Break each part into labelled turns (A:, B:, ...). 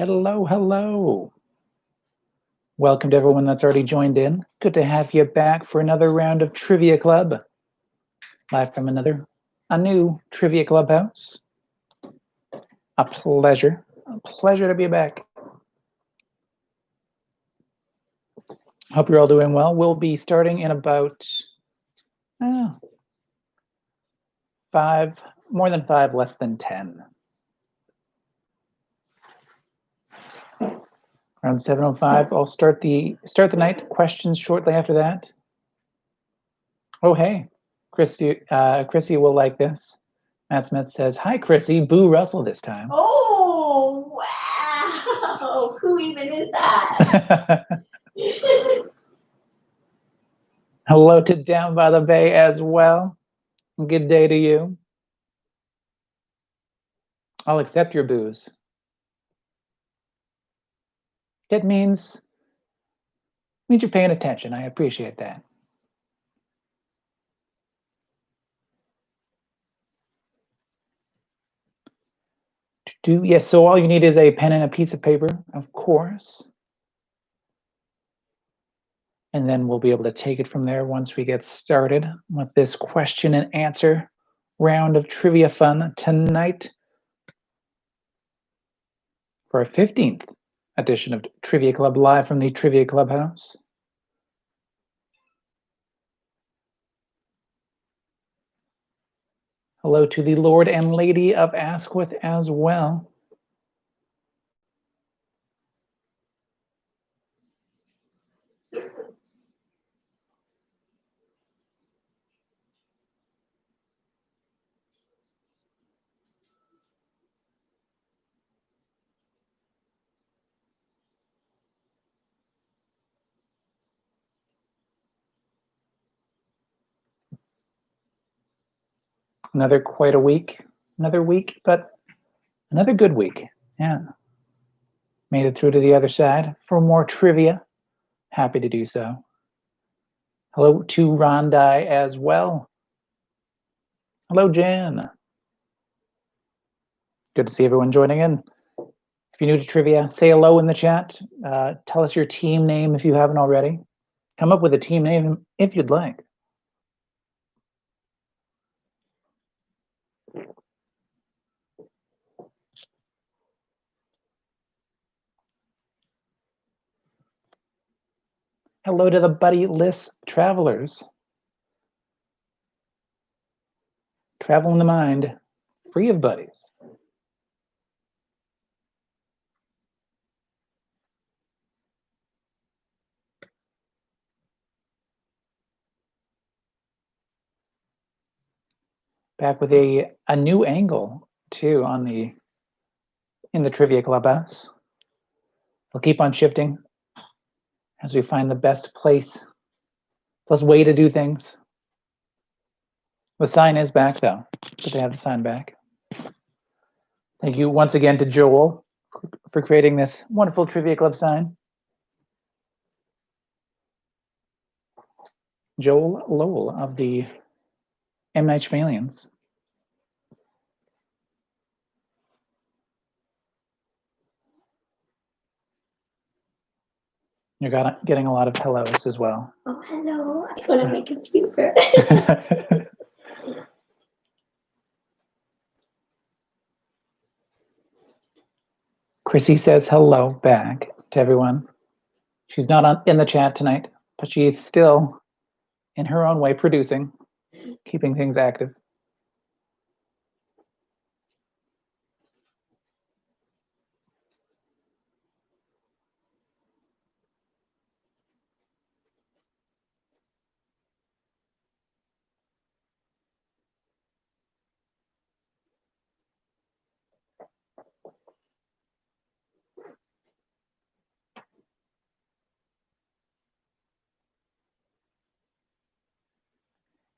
A: Hello, hello. Welcome to everyone that's already joined in. Good to have you back for another round of Trivia Club. Live from a new Trivia Clubhouse. A pleasure to be back. Hope you're all doing well. We'll be starting in about more than 5, less than 10. Around 7:05, I'll start the night. Questions shortly after that. Oh, hey, Chrissy will like this. Matt Smith says, "Hi, Chrissy. Boo Russell this time."
B: Oh, wow. Who even is that?
A: Hello to Down by the Bay as well. Good day to you. I'll accept your boos. It means you're paying attention. I appreciate that. Yes, so all you need is a pen and a piece of paper, of course. And then we'll be able to take it from there once we get started with this question and answer round of trivia fun tonight for our 15th edition of Trivia Club, live from the Trivia Clubhouse. Hello to the Lord and Lady of Asquith as well. Another week, but another good week. Yeah. Made it through to the other side for more trivia. Happy to do so. Hello to Rondai as well. Hello, Jan. Good to see everyone joining in. If you're new to trivia, say hello in the chat. Tell us your team name if you haven't already. Come up with a team name if you'd like. Hello to the Buddy-less travelers. Travel in the mind, free of buddies. Back with a new angle too in the Trivia Clubhouse. We'll keep on shifting as we find the best way to do things. The sign is back though. Good to have the sign back. Thank you once again to Joel for creating this wonderful Trivia Club sign. Joel Lowell of the M. Night Shyamalan's. You're getting a lot of hellos as well.
B: Oh, hello. I go to my computer.
A: Chrissy says hello back to everyone. She's not in the chat tonight, but she is still, in her own way, producing, keeping things active.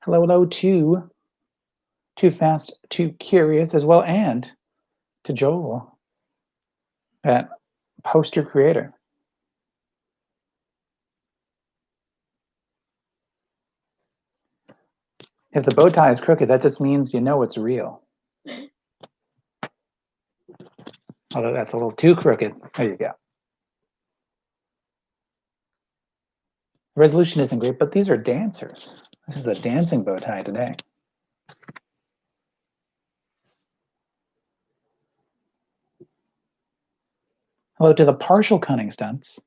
A: Hello to Too Fast, Too Curious as well, and to Joel, that poster creator. If the bow tie is crooked, that just means you know it's real. Although that's a little too crooked. There you go. The resolution isn't great, but these are dancers. This is a dancing bow tie today. Hello to the partial cunning stunts.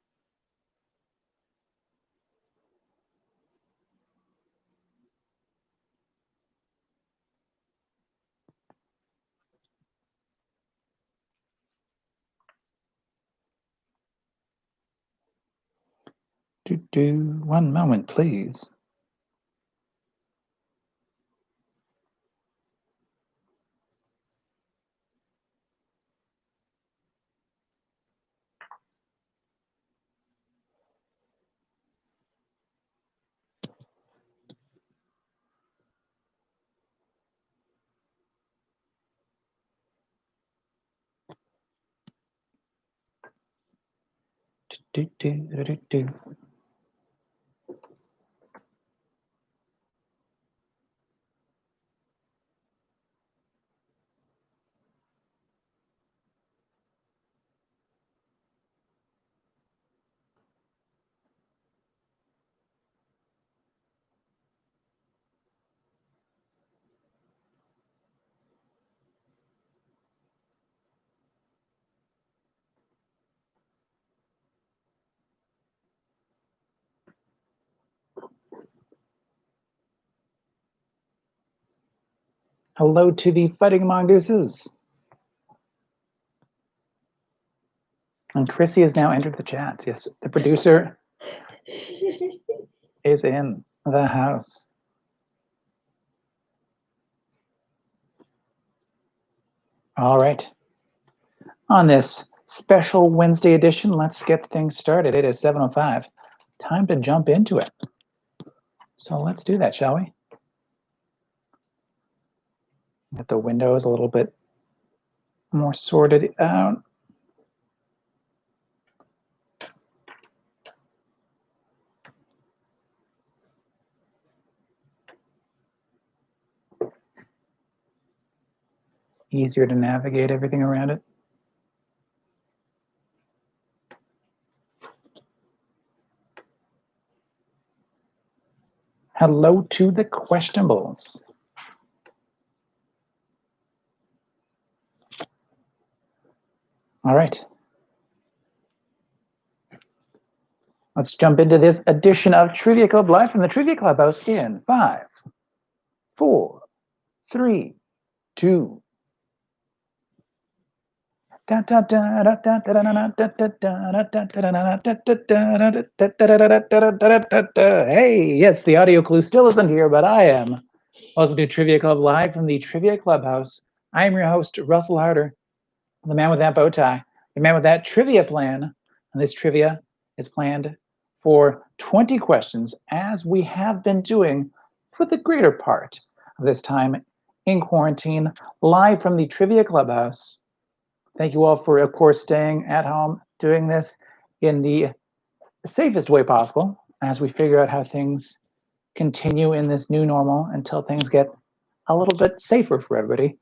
A: One moment, please. Hello to the Fighting Mongooses. And Chrissy has now entered the chat. Yes, the producer is in the house. All right. On this special Wednesday edition, let's get things started. It is 7:05. Time to jump into it. So let's do that, shall we? Get the windows a little bit more sorted out. Easier to navigate everything around it. Hello to the questionables. All right. Let's jump into this edition of Trivia Club Live from the Trivia Clubhouse in 5, 4, 3, 2. Hey, yes, the audio clue still isn't here, but I am. Welcome to Trivia Club Live from the Trivia Clubhouse. I am your host, Russel Harder, the man with that bow tie, the man with that trivia plan. And this trivia is planned for 20 questions, as we have been doing for the greater part of this time in quarantine, live from the Trivia Clubhouse. Thank you all for, of course, staying at home, doing this in the safest way possible as we figure out how things continue in this new normal until things get a little bit safer for everybody.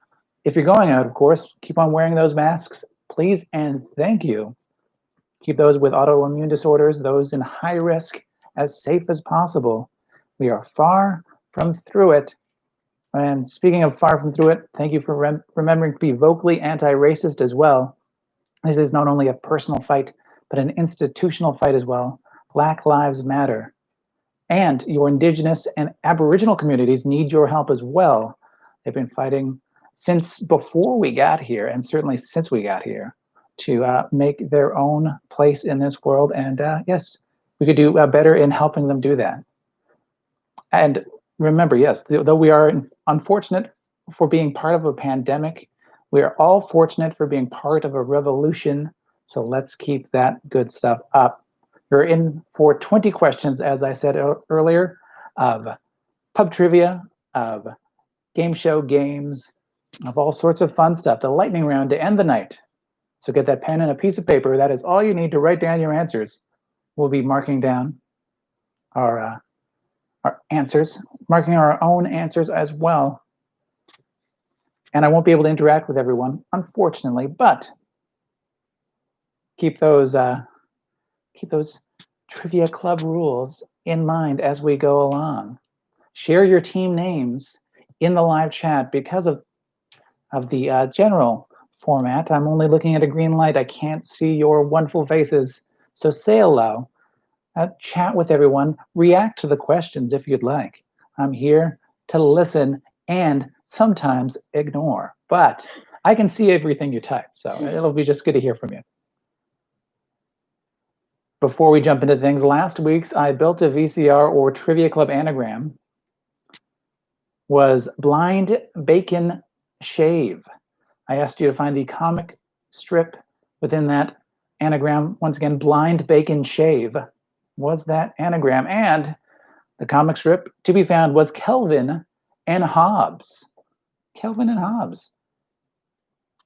A: If you're going out, of course, keep on wearing those masks, please, and thank you. Keep those with autoimmune disorders, those in high risk, as safe as possible. We are far from through it. And speaking of far from through it, thank you for remembering to be vocally anti-racist as well. This is not only a personal fight, but an institutional fight as well. Black Lives Matter. And your Indigenous and Aboriginal communities need your help as well. They've been fighting since before we got here, and certainly since we got here, to make their own place in this world. And yes, we could do better in helping them do that. And remember, yes, though we are unfortunate for being part of a pandemic, we are all fortunate for being part of a revolution. So let's keep that good stuff up. You're in for 20 questions, as I said earlier, of pub trivia, of game show games, of all sorts of fun stuff. The lightning round to end the night. So get that pen and a piece of paper. That is all you need to write down your answers. We'll be marking down our answers, marking our own answers as well. And I won't be able to interact with everyone, unfortunately, but keep those Trivia Club rules in mind as we go along. Share your team names in the live chat. Because of the general format, I'm only looking at a green light. I can't see your wonderful faces. So say hello, chat with everyone, react to the questions if you'd like. I'm here to listen and sometimes ignore, but I can see everything you type, so it'll be just good to hear from you. Before we jump into things, last week's I built a VCR or Trivia Club anagram was blind bacon shave. I asked you to find the comic strip within that anagram. Once again, blind bacon shave was that anagram. And the comic strip to be found was Kelvin and Hobbes. Kelvin and Hobbes.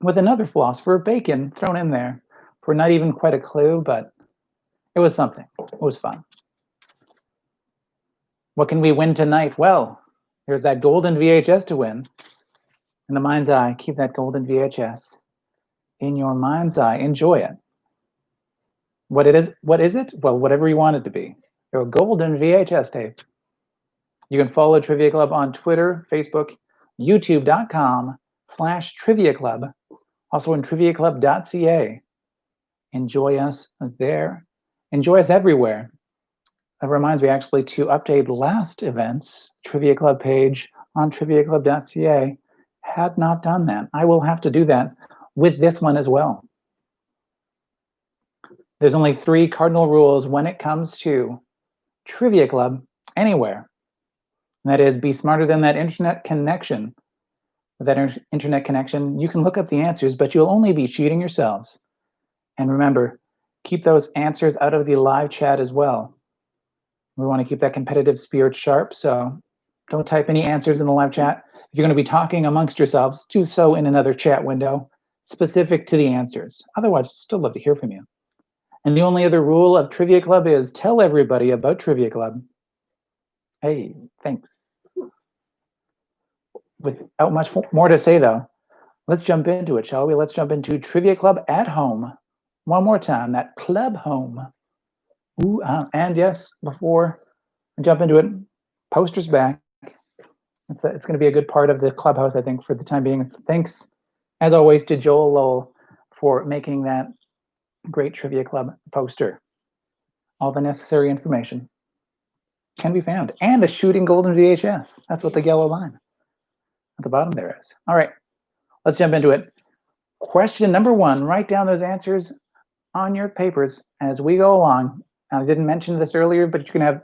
A: With another philosopher, Bacon, thrown in there for not even quite a clue, but it was something. It was fun. What can we win tonight? Well, there's that golden VHS to win. In the mind's eye, keep that golden VHS in your mind's eye. Enjoy it. What is it? Well, whatever you want it to be. Your golden VHS tape. You can follow Trivia Club on Twitter, Facebook, youtube.com/Trivia Club. Also in triviaclub.ca. Enjoy us there. Enjoy us everywhere. That reminds me actually to update last event's Trivia Club page on triviaclub.ca. Had not done that. I will have to do that with this one as well. There's only 3 cardinal rules when it comes to Trivia Club anywhere. And that is, be smarter than that internet connection. With that internet connection, you can look up the answers, but you'll only be cheating yourselves. And remember, keep those answers out of the live chat as well. We want to keep that competitive spirit sharp, so don't type any answers in the live chat. If you're going to be talking amongst yourselves, do so in another chat window specific to the answers. Otherwise, I'd still love to hear from you. And the only other rule of Trivia Club is tell everybody about Trivia Club. Hey, thanks. Without much more to say, though, let's jump into it, shall we? Let's jump into Trivia Club at home. One more time, that club home. Ooh, and yes, before I jump into it, posters back. It's going to be a good part of the Clubhouse, I think, for the time being. Thanks, as always, to Joel Lowell for making that great Trivia Club poster. All the necessary information can be found. And a shooting golden VHS. That's what the yellow line at the bottom there is. All right, let's jump into it. Question number 1, write down those answers on your papers as we go along. I didn't mention this earlier, but you can have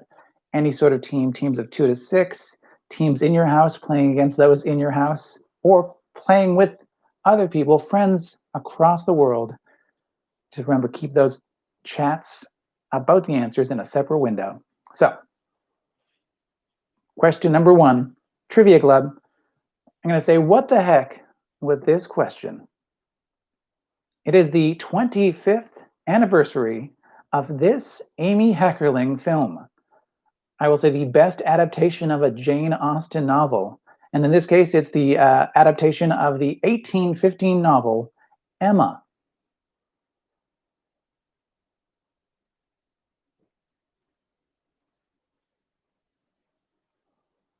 A: any sort of teams of 2 to 6, teams in your house playing against those in your house, or playing with other people, friends across the world. Just remember, keep those chats about the answers in a separate window. So, question number 1, Trivia Club. I'm going to say, what the heck with this question? It is the 25th anniversary of this Amy Heckerling film. I will say the best adaptation of a Jane Austen novel. And in this case, it's the adaptation of the 1815 novel, Emma.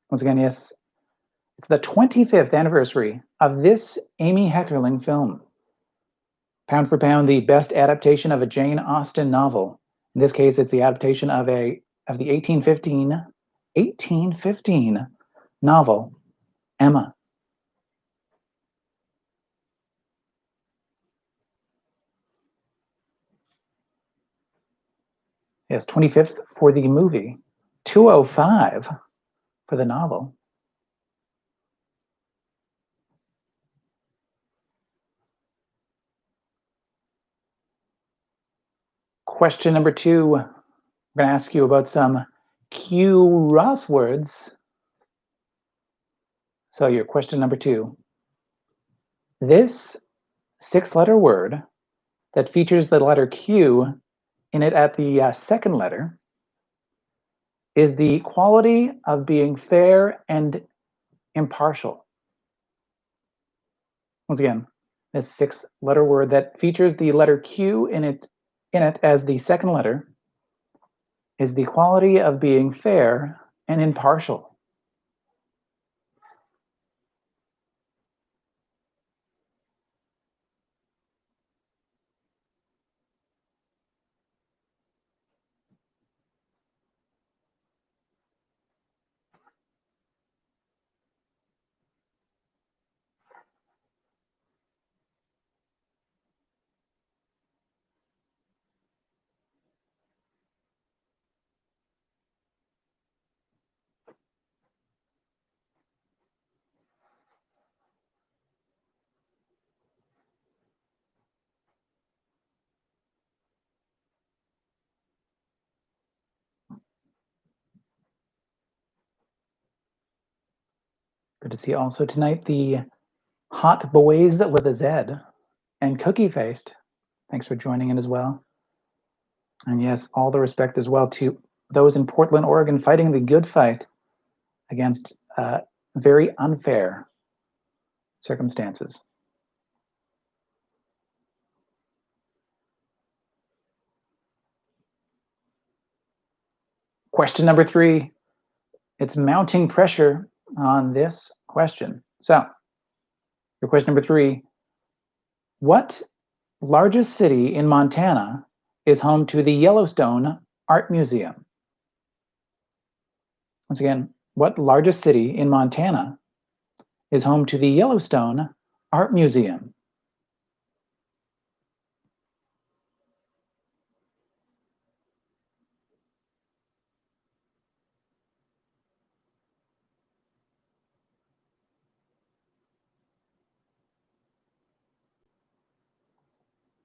A: Once again, yes, it's the 25th anniversary of this Amy Heckerling film. Pound for pound, the best adaptation of a Jane Austen novel. In this case, it's the adaptation of the 1815 novel, Emma. Yes, 25th for the movie, 205 for the novel. Question number 2, I'm going to ask you about some crosswords. So your question number 2. This 6-letter word that features the letter Q in it at the second letter is the quality of being fair and impartial. Once again, this 6-letter word that features the letter Q in it in it as the second letter is the quality of being fair and impartial. Good to see also tonight the Hot Boys with a Z and Cookie Faced. Thanks for joining in as well. And yes, all the respect as well to those in Portland, Oregon, fighting the good fight against very unfair circumstances. Question number 3. It's mounting pressure on this question. So, for question number 3, what largest city in Montana is home to the Yellowstone Art Museum? Once again, what largest city in Montana is home to the Yellowstone Art Museum?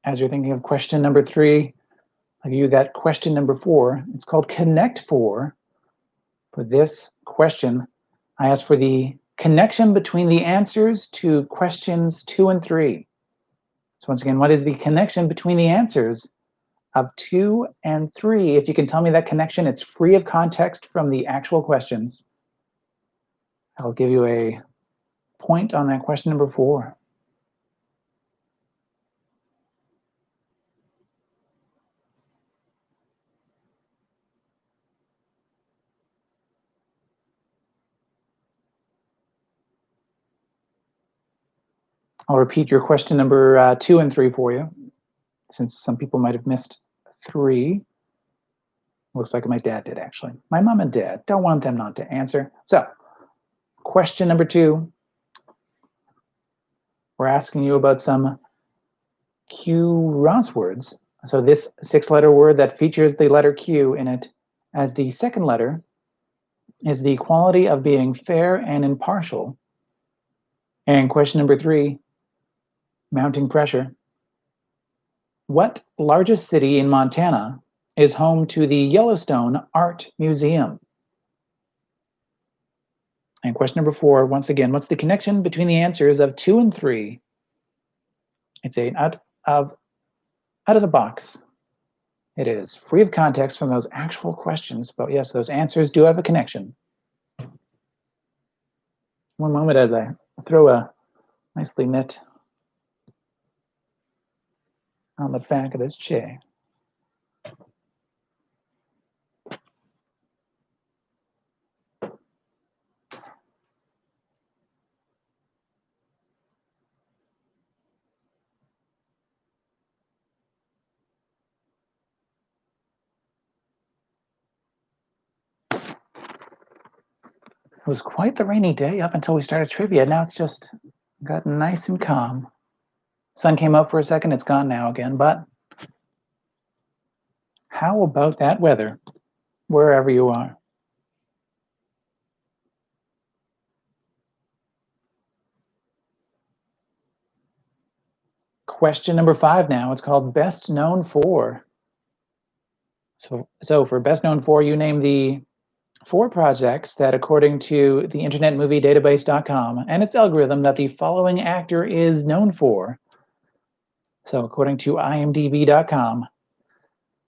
A: As you're thinking of question number 3, I'll give you that question number 4. It's called Connect 4. For this question, I asked for the connection between the answers to questions 2 and 3. So once again, what is the connection between the answers of 2 and 3? If you can tell me that connection, it's free of context from the actual questions. I'll give you a point on that question number 4. I'll repeat your question number 2 and 3 for you, since some people might have missed 3. Looks like my dad did, actually. My mom and dad, don't want them not to answer. So, question number 2. We're asking you about some Q words. So this 6-letter word that features the letter Q in it as the second letter is the quality of being fair and impartial. And question number 3, mounting pressure. What largest city in Montana is home to the Yellowstone Art Museum? And question number 4, once again, what's the connection between the answers of 2 and 3? It's a out of the box. It is free of context from those actual questions, but yes, those answers do have a connection. One moment as I throw a nicely knit on the back of this chair. It was quite the rainy day up until we started trivia. Now it's just gotten nice and calm. Sun came up for a second, it's gone now again, but how about that weather, wherever you are? Question number 5 now. It's called Best Known For. So for Best Known For, you name the 4 projects that, according to the Internet Movie Database.com and its algorithm, that the following actor is known for. So according to IMDb.com,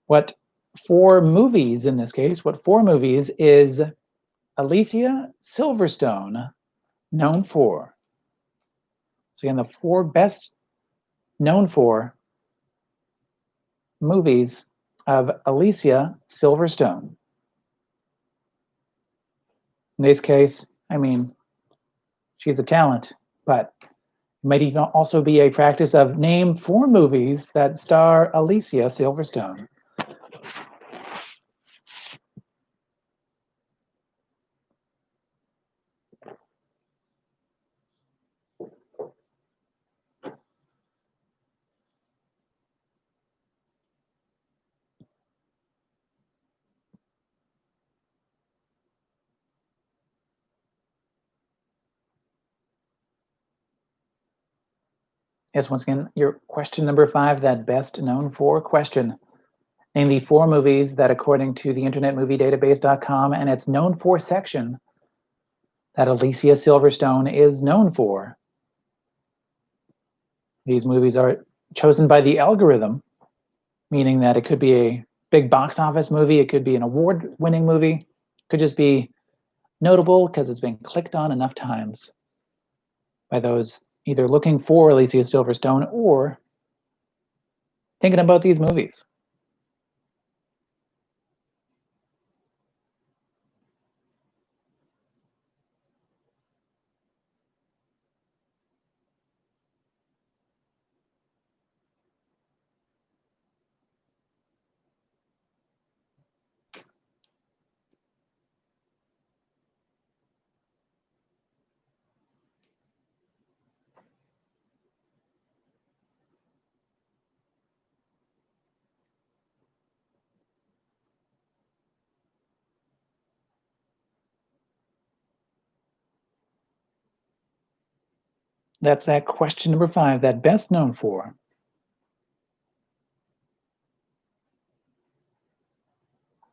A: what 4 movies in this case, what 4 movies is Alicia Silverstone known for? So again, the 4 best known for movies of Alicia Silverstone? In this case, I mean, she's a talent, but it might even also be a practice of name 4 movies that star Alicia Silverstone. Yes, once again, your question number 5, that best known for question. Name the 4 movies that, according to the InternetMovieDatabase.com and its known for section, that Alicia Silverstone is known for. These movies are chosen by the algorithm, meaning that it could be a big box office movie, it could be an award-winning movie, it could just be notable because it's been clicked on enough times by those either looking for Alicia Silverstone or thinking about these movies. That's that question number 5, that best known for.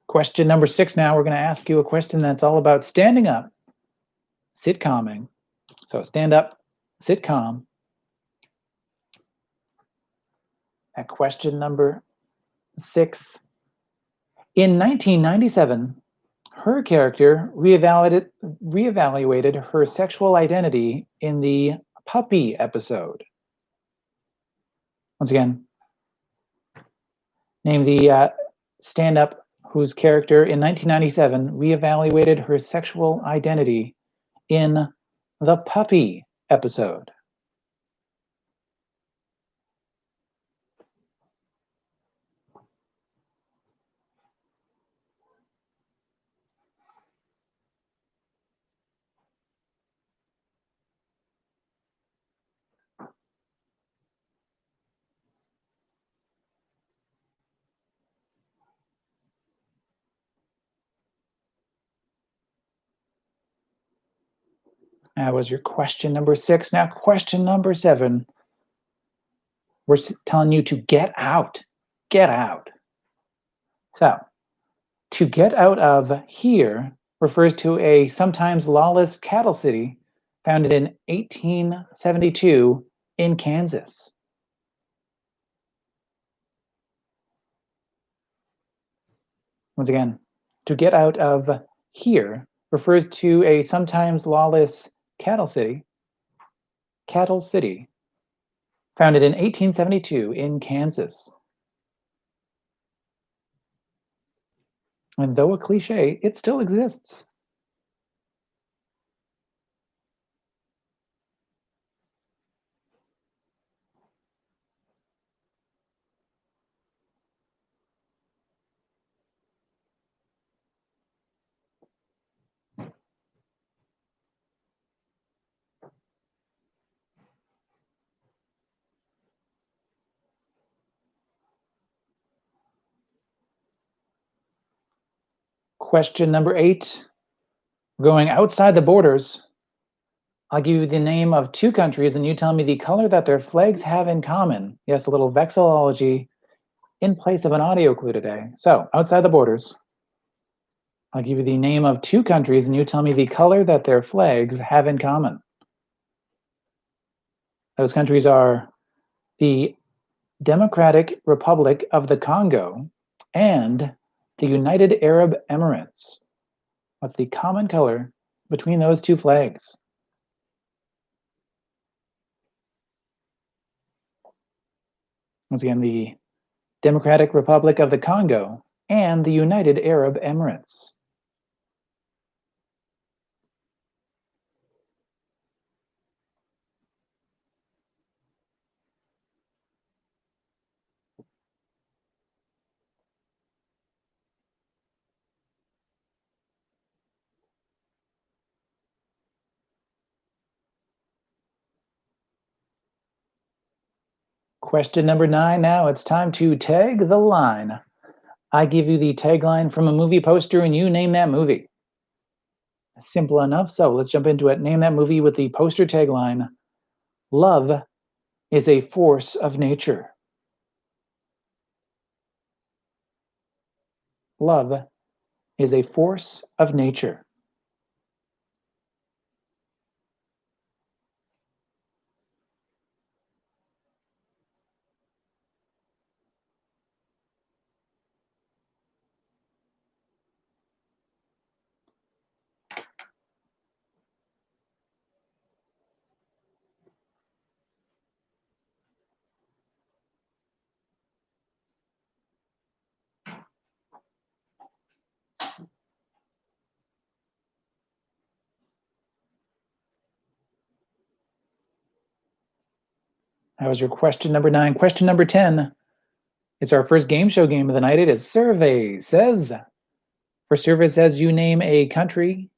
A: Question number 6 now, we're going to ask you a question that's all about standing up, sitcomming. So stand up, sitcom. At question number 6. In 1997, her character reevaluated her sexual identity in the Puppy episode. Once again, name the stand-up whose character in 1997 reevaluated her sexual identity in the Puppy episode. That was your question number 6. Now, question number 7. We're telling you to get out. Get out. So, to get out of here refers to a sometimes lawless cattle city founded in 1872 in Kansas. Once again, to get out of here refers to a sometimes lawless cattle city, founded in 1872 in Kansas. And though a cliche, it still exists. Question number 8. Going outside the borders, I'll give you the name of 2 countries and you tell me the color that their flags have in common. Yes, a little vexillology in place of an audio clue today. So, outside the borders, I'll give you the name of 2 countries and you tell me the color that their flags have in common. Those countries are the Democratic Republic of the Congo and the United Arab Emirates. What's the common color between those 2 flags? Once again, the Democratic Republic of the Congo, and the United Arab Emirates? Question number 9 now. It's time to tag the line. I give you the tagline from a movie poster and you name that movie. Simple enough, so let's jump into it. Name that movie with the poster tagline, Love is a Force of Nature. Love is a force of nature. That was your question number 9. Question number 10. It's our first game show game of the night. It is Survey Says. For Survey Says, you name a country.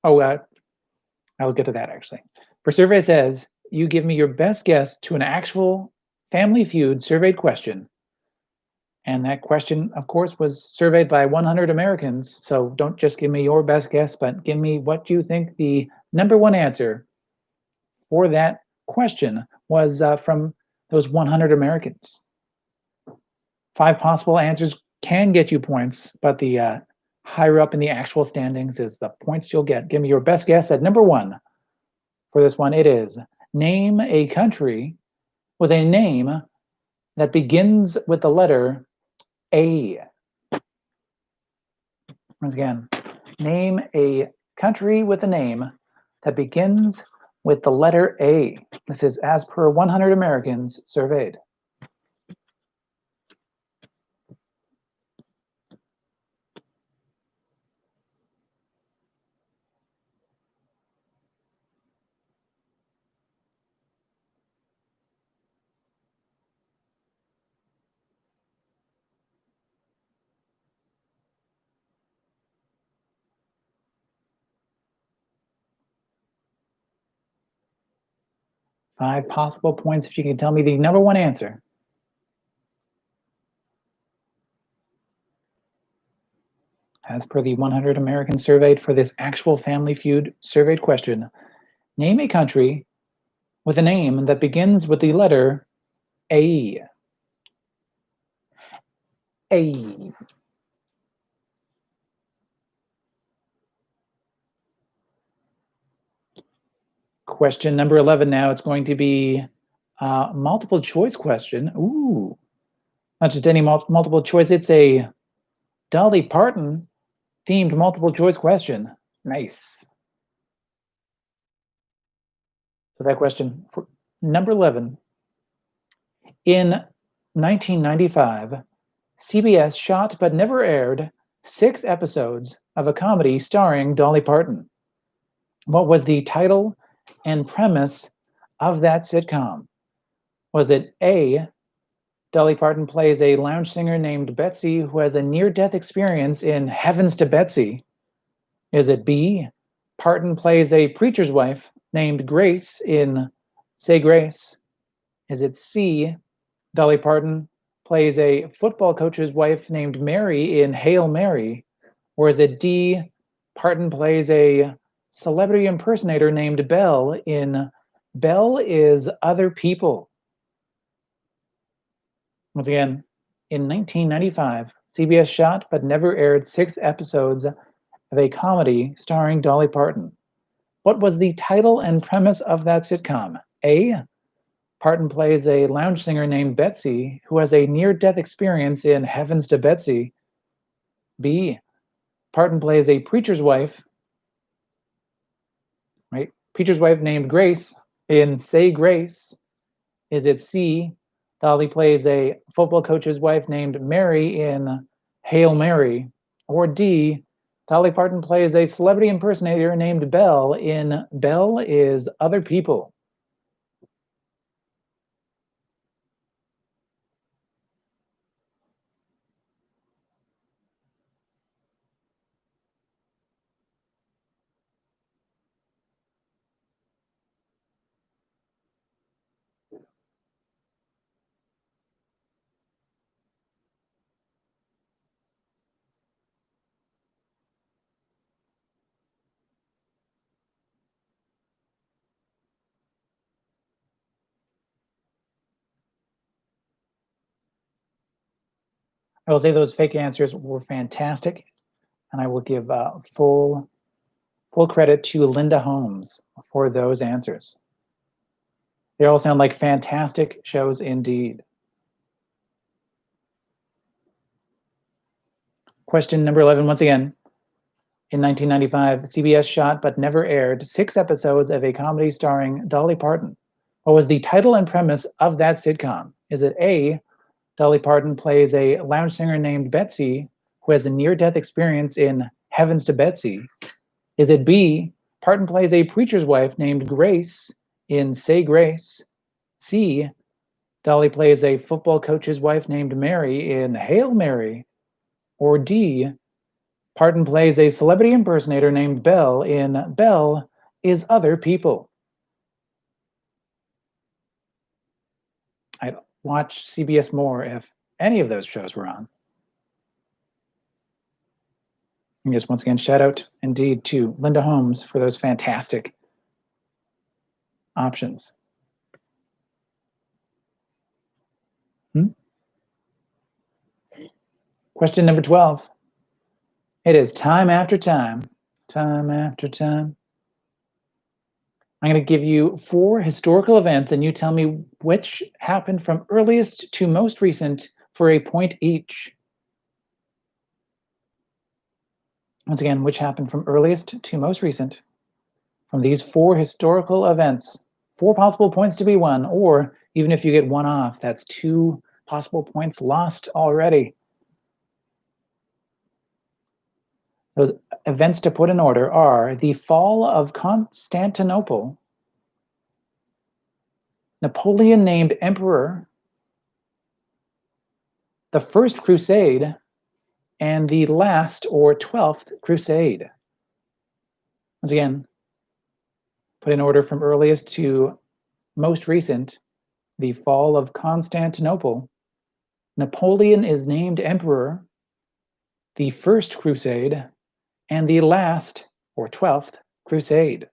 A: I'll get to that actually. For Survey Says, you give me your best guess to an actual Family Feud surveyed question. And that question, of course, was surveyed by 100 Americans. So don't just give me your best guess, but give me what you think the number one answer for that question was from those 100 Americans. 5 possible answers can get you points, but the higher up in the actual standings is the points you'll get. Give me your best guess at number 1. For this one, it is name a country with a name that begins with the letter A. Once again, name a country with a name that begins with the letter A. This is as per 100 Americans surveyed. Five possible points if you can tell me the number one answer. As per the 100 Americans surveyed for this actual Family Feud surveyed question, name a country with a name that begins with the letter A. A. Question number 11 now. It's going to be a multiple choice question. Ooh, not just any multiple choice. It's a Dolly Parton themed multiple choice question. Nice. So that question, for number 11. In 1995, CBS shot but never aired 6 episodes of a comedy starring Dolly Parton. What was the title and premise of that sitcom? Was it A, Dolly Parton plays a lounge singer named Betsy who has a near-death experience in Heavens to Betsy? Is it B, Parton plays a preacher's wife named Grace in Say Grace? Is it C, Dolly Parton plays a football coach's wife named Mary in Hail Mary? Or is it D, Parton plays a celebrity impersonator named Belle in Belle is Other People? Once again, in 1995, CBS shot but never aired 6 episodes of a comedy starring Dolly Parton. What was the title and premise of that sitcom? A, Parton plays a lounge singer named Betsy who has a near-death experience in Heavens to Betsy. B, Parton plays a preacher's wife, right? Preacher's wife named Grace in Say Grace. Is it C, Dolly plays a football coach's wife named Mary in Hail Mary? Or D, Dolly Parton plays a celebrity impersonator named Belle in Belle is Other People? I will say those fake answers were fantastic, and I will give full credit to Linda Holmes for those answers. They all sound like fantastic shows indeed. Question number 11, once again. In 1995, CBS shot but never aired 6 episodes of a comedy starring Dolly Parton. What was the title and premise of that sitcom? Is it A, Dolly Parton plays a lounge singer named Betsy who has a near-death experience in Heavens to Betsy? Is it B, Parton plays a preacher's wife named Grace in Say Grace? C, Dolly plays a football coach's wife named Mary in Hail Mary? Or D, Parton plays a celebrity impersonator named Belle in Belle is Other People? I'd watch CBS more if any of those shows were on. And just once again, shout out indeed to Linda Holmes for those fantastic options. Question number 12. It is time after time, time after time. I'm going to give you 4 historical events, and you tell me which happened from earliest to most recent for a point each. Once again, which happened from earliest to most recent from these 4 historical events. 4 possible points to be won, or even if you get 1 off, that's 2 possible points lost already. Those events to put in order are the fall of Constantinople, Napoleon named emperor, the First Crusade, and the last or 12th Crusade. Once again, put in order from earliest to most recent: the fall of Constantinople, Napoleon is named emperor, the First Crusade, and the last or 12th Crusade.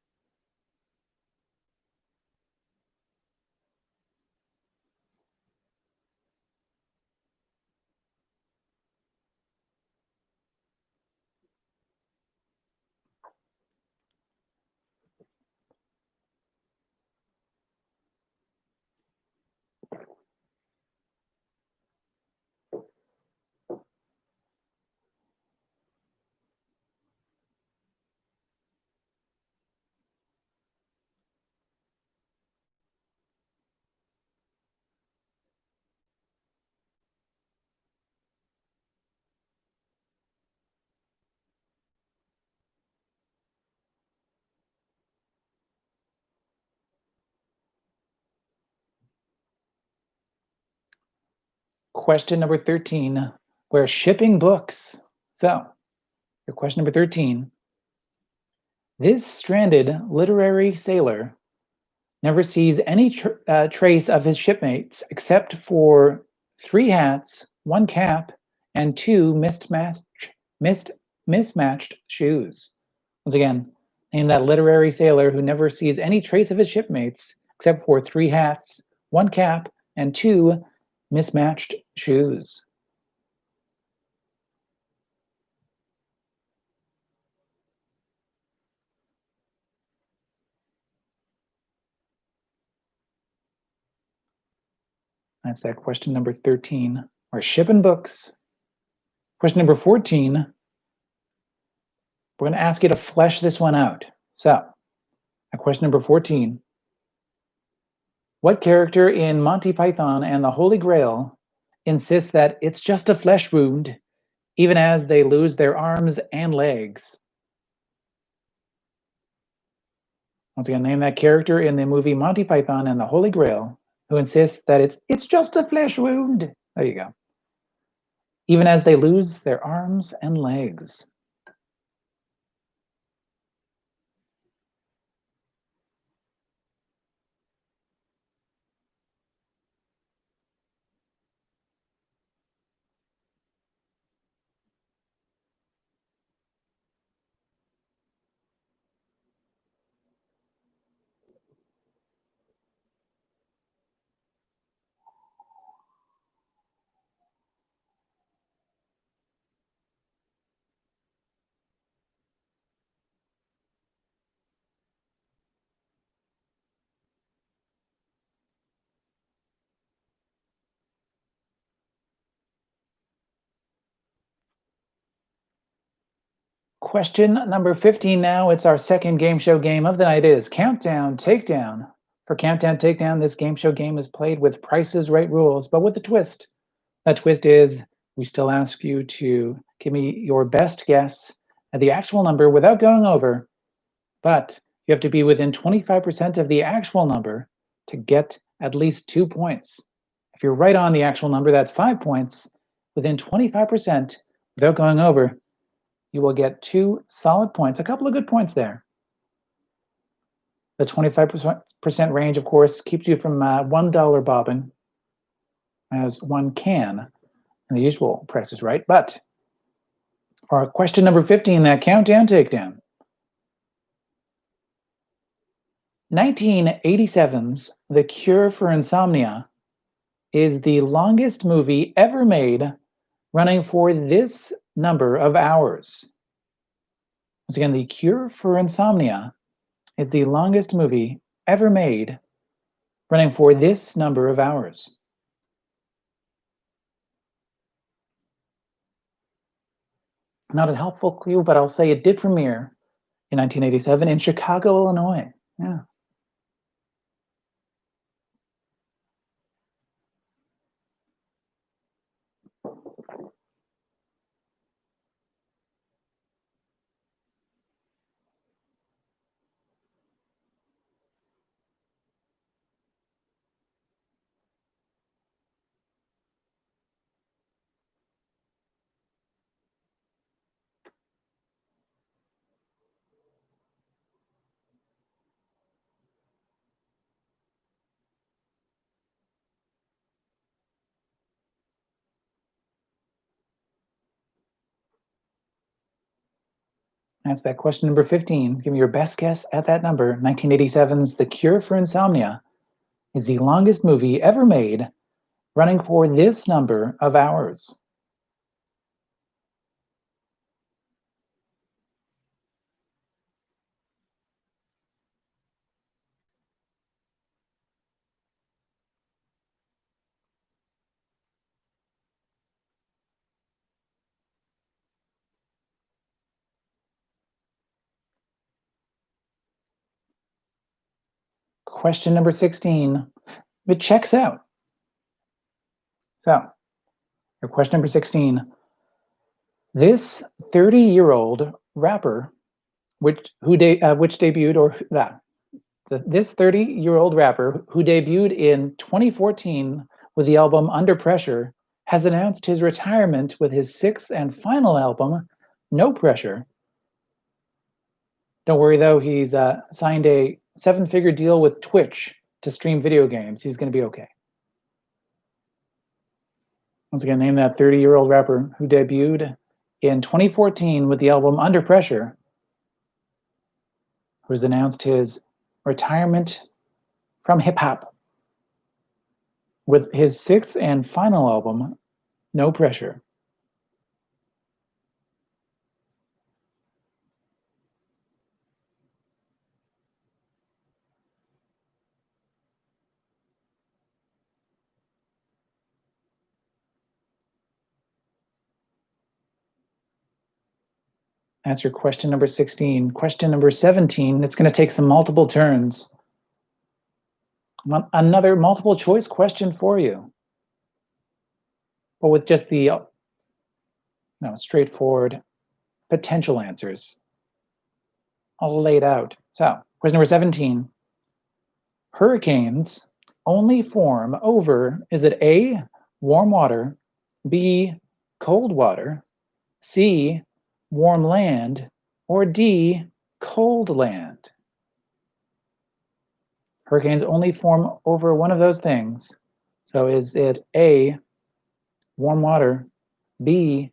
A: Question number 13, we're shipping books. So, your question number 13. This stranded literary sailor never sees any trace of his shipmates except for 3 hats, 1 cap, and 2 mismatched shoes. Once again, name that literary sailor who never sees any trace of his shipmates except for 3 hats, 1 cap, and 2 mismatched shoes. That's that question number 13. We're shipping books. Question number 14. We're going to ask you to flesh this one out. So, question number 14. What character in Monty Python and the Holy Grail insists that it's just a flesh wound, even as they lose their arms and legs? Once again, name that character in the movie Monty Python and the Holy Grail who insists that it's just a flesh wound. There you go. Even as they lose their arms and legs. Question number 15 now. It's our second game show game of the night. It is Countdown Takedown. For Countdown Takedown, this game show game is played with Price is Right rules, but with a twist. That twist is we still ask you to give me your best guess at the actual number without going over, but you have to be within 25% of the actual number to get at least 2 points. If you're right on the actual number, that's 5 points. Within 25% without going over, you will get 2 solid points, a couple of good points there. The 25% range, of course, keeps you from $1 bobbing, as one can in the usual Price is Right. But for question number 15, that Countdown Takedown. 1987's The Cure for Insomnia is the longest movie ever made, running for this number of hours. Once again, The Cure for Insomnia is the longest movie ever made, running for this number of hours. Not a helpful clue, but I'll say it did premiere in 1987 in Chicago, Illinois. Yeah. That's that question number 15. Give me your best guess at that number. 1987's The Cure for Insomnia is the longest movie ever made, running for this number of hours. Question number 16. It checks out. So, your question number 16. This 30-year-old rapper, which debuted, or this 30-year-old rapper who debuted in 2014 with the album Under Pressure, has announced his retirement with his 6th and final album, No Pressure. Don't worry though, he's signed a 7-figure deal with Twitch to stream video games. He's going to be okay. Once again, name that 30-year-old rapper who debuted in 2014 with the album Under Pressure, who has announced his retirement from hip-hop with his 6th and final album, No Pressure. Answer question number 16. Question number 17, it's going to take some multiple turns. Another multiple choice question for you, but with just the straightforward potential answers all laid out. So, question number 17. Hurricanes only form over, is it A, warm water, B, cold water, C, warm land, or D, cold land? Hurricanes only form over one of those things. So is it A, warm water, B,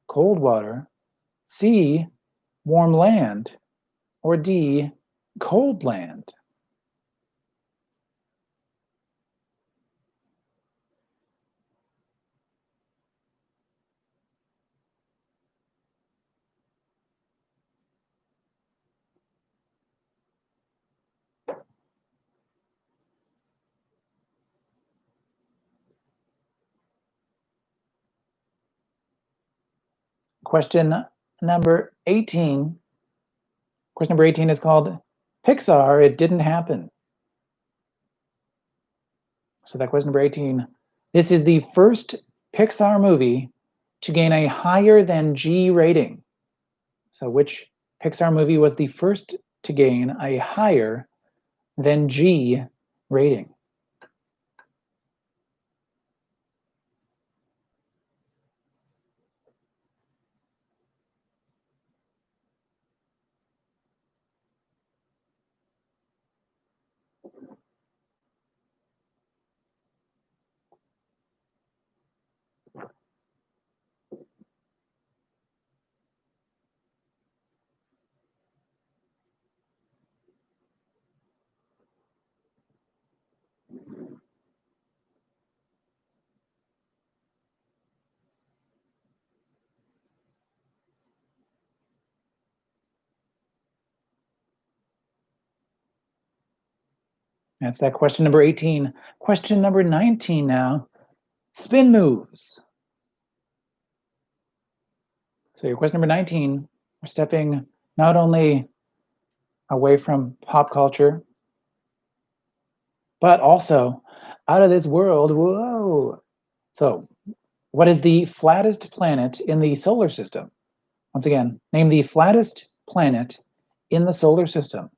A: cold water, C, warm land, or D, cold land? Question number 18. Question number 18 is called Pixar, It Didn't Happen. So that question number 18, this is the first Pixar movie to gain a higher than G rating. So which Pixar movie was the first to gain a higher than G rating? That's that question number 18. Question number 19 now. Spin moves. So your question number 19, we're stepping not only away from pop culture, but also out of this world. Whoa. So what is the flattest planet in the solar system? Once again, name the flattest planet in the solar system.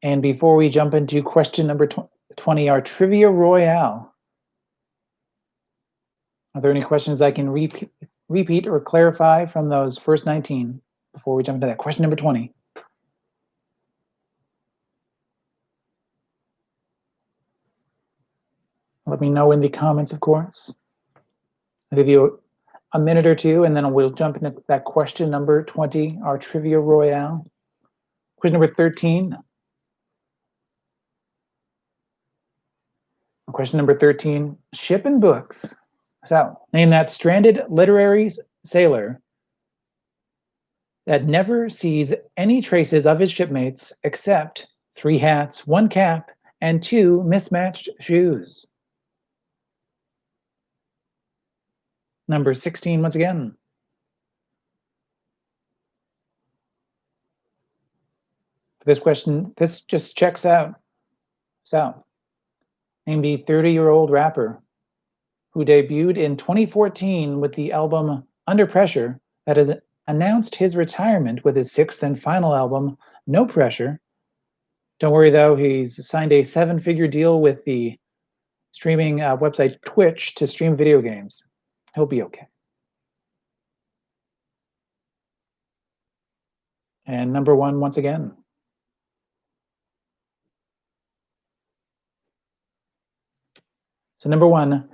A: And before we jump into question number 20, our trivia royale, are there any questions I can repeat or clarify from those first 19 before we jump into that? Question number 20. Let me know in the comments, of course. I'll give you a minute or two, and then we'll jump into that question number 20, our trivia royale. Question number 13. Question number 13, ship and books. So, name that stranded literary sailor that never sees any traces of his shipmates except 3 hats, 1 cap, and 2 mismatched shoes. Number 16, once again. This question, this just checks out. So, name the 30-year-old rapper who debuted in 2014 with the album Under Pressure that has announced his retirement with his 6th and final album, No Pressure. Don't worry though, he's signed a 7-figure deal with the streaming website Twitch to stream video games. He'll be okay. And number 1, once again. So number 1,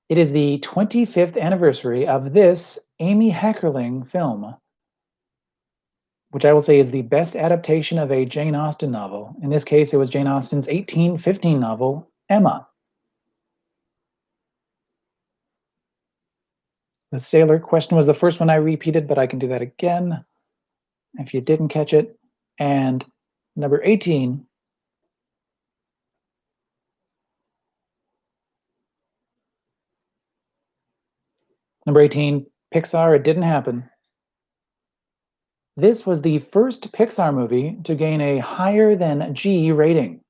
A: it is the 25th anniversary of this Amy Heckerling film, which I will say is the best adaptation of a Jane Austen novel. In this case, it was Jane Austen's 1815 novel, Emma. The sailor question was the first one I repeated, but I can do that again if you didn't catch it. And number 18. Number 18, Pixar, it didn't happen. This was the first Pixar movie to gain a higher than G rating.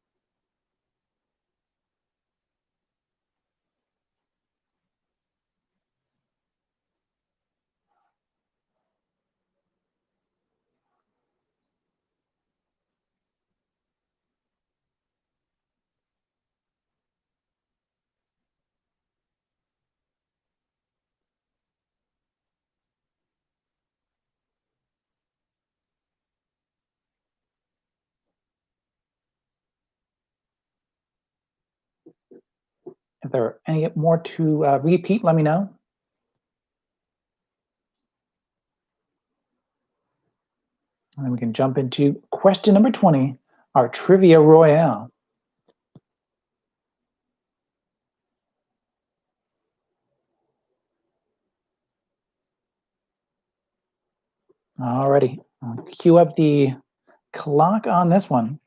A: If there are any more to repeat, let me know. And then we can jump into question number 20, our Trivia Royale. Alrighty, I'll cue up the clock on this one.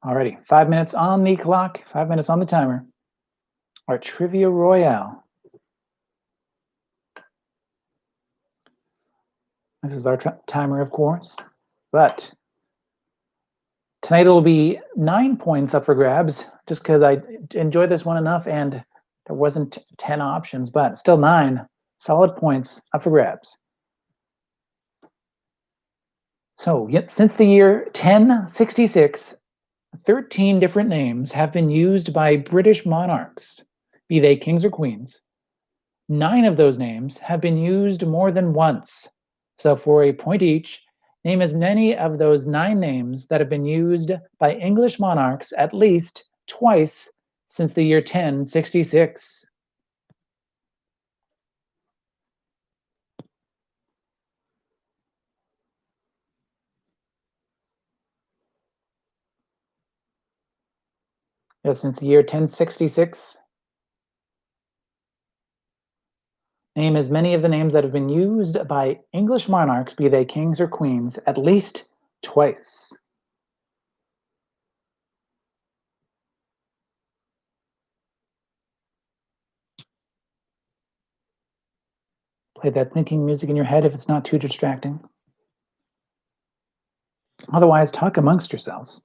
A: Alrighty, 5 minutes on the clock, 5 minutes on the timer. Our Trivia Royale. This is our timer, of course, but tonight it'll be 9 points up for grabs, just because I enjoyed this one enough and there wasn't 10 options, but still 9 solid points up for grabs. So, yet since the year 1066, 13 different names have been used by British monarchs, be they kings or queens. 9 of those names have been used more than once. So for a point each, name as many of those 9 names that have been used by English monarchs at least twice since the year 1066. Yes, since the year 1066. Name as many of the names that have been used by English monarchs, be they kings or queens, at least twice. Play that thinking music in your head if it's not too distracting. Otherwise, talk amongst yourselves.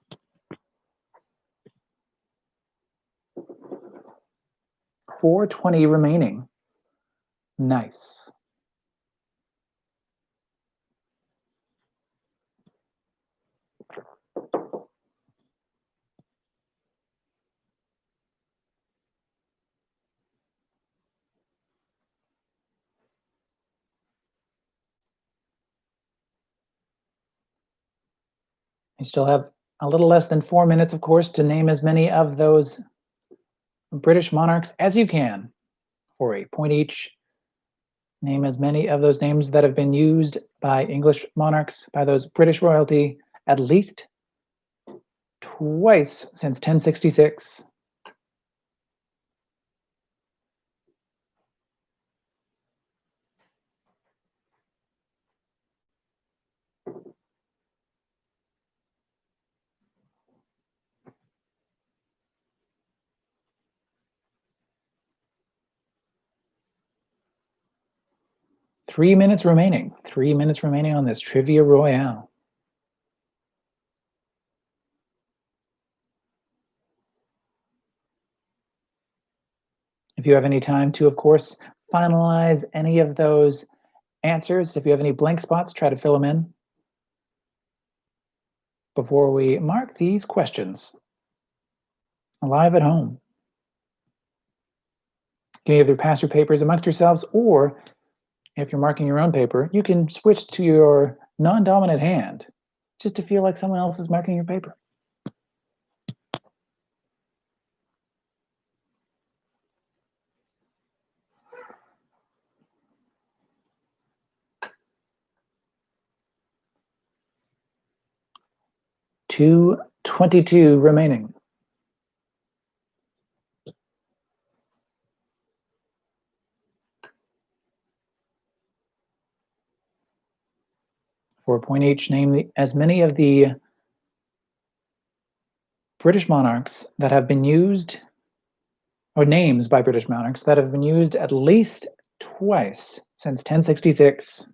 A: 420 remaining. Nice. You still have a little less than 4 minutes, of course, to name as many of those British monarchs as you can for a point each. Name as many of those names that have been used by English monarchs, by those British royalty, at least twice since 1066. Three minutes remaining. 3 minutes remaining on this Trivia Royale. If you have any time to, of course, finalize any of those answers, if you have any blank spots, try to fill them in before we mark these questions live at home. You can either pass your papers amongst yourselves, or if you're marking your own paper, you can switch to your non-dominant hand just to feel like someone else is marking your paper. 2:22 remaining. For a point each, name as many of the British monarchs that have been used, or names by British monarchs that have been used at least twice since 1066.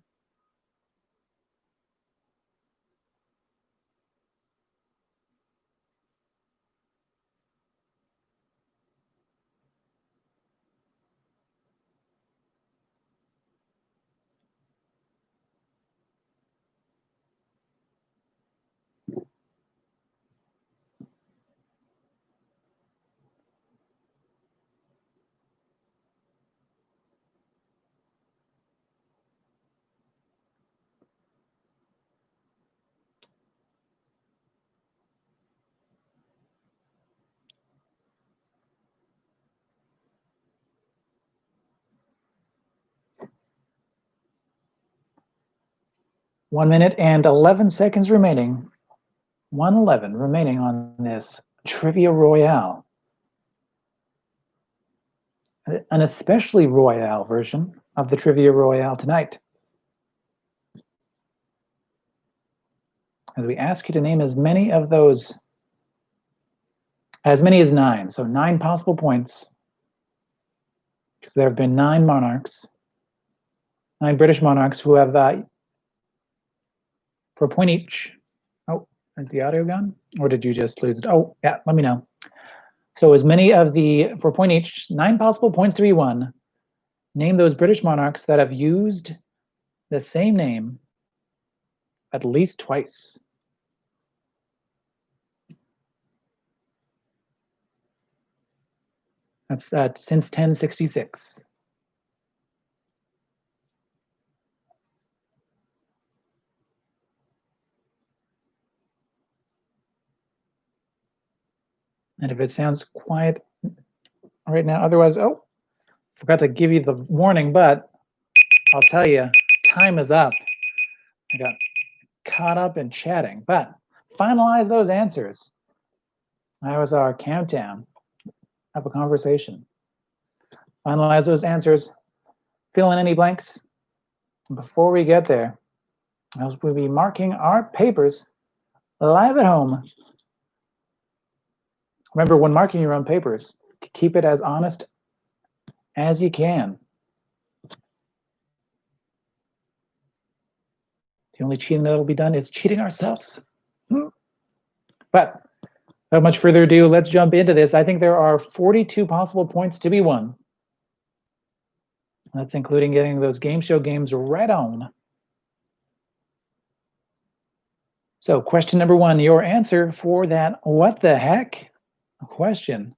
A: One minute and 11 seconds remaining. 1:11 remaining on this Trivia Royale. An especially royale version of the Trivia Royale tonight. As we ask you to name as many of those, as many as 9, so 9 possible points, because there have been 9 monarchs, 9 British monarchs who have, for a point each. Oh, is the audio gone? Or did you just lose it? Oh, yeah, let me know. So as many of the, for a point each, 9 possible points to be won. Name those British monarchs that have used the same name at least twice. That's since 1066. And if it sounds quiet right now, otherwise, oh, forgot to give you the warning, but I'll tell you, time is up. I got caught up in chatting, but finalize those answers. That was our countdown of a conversation. Finalize those answers. Fill in any blanks. Before we get there, we'll be marking our papers live at home. Remember, when marking your own papers, keep it as honest as you can. The only cheating that will be done is cheating ourselves. But without much further ado, let's jump into this. I think there are 42 possible points to be won. That's including getting those game show games right on. So question number 1, your answer for that what the heck question.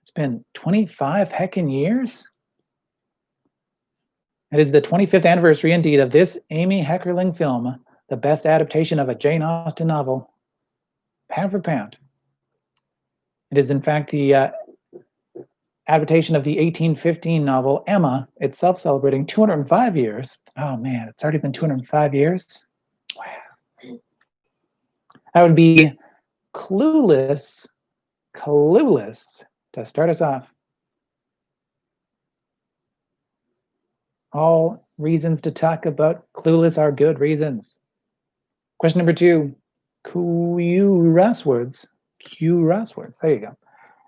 A: It's been 25 heckin' years. It is the 25th anniversary indeed of this Amy Heckerling film, the best adaptation of a Jane Austen novel, pound for pound. It is in fact the adaptation of the 1815 novel Emma, itself celebrating 205 years. Oh man, it's already been 205 years. Wow. That would be Clueless to start us off. All reasons to talk about Clueless are good reasons. Question number 2, crosswords. There you go.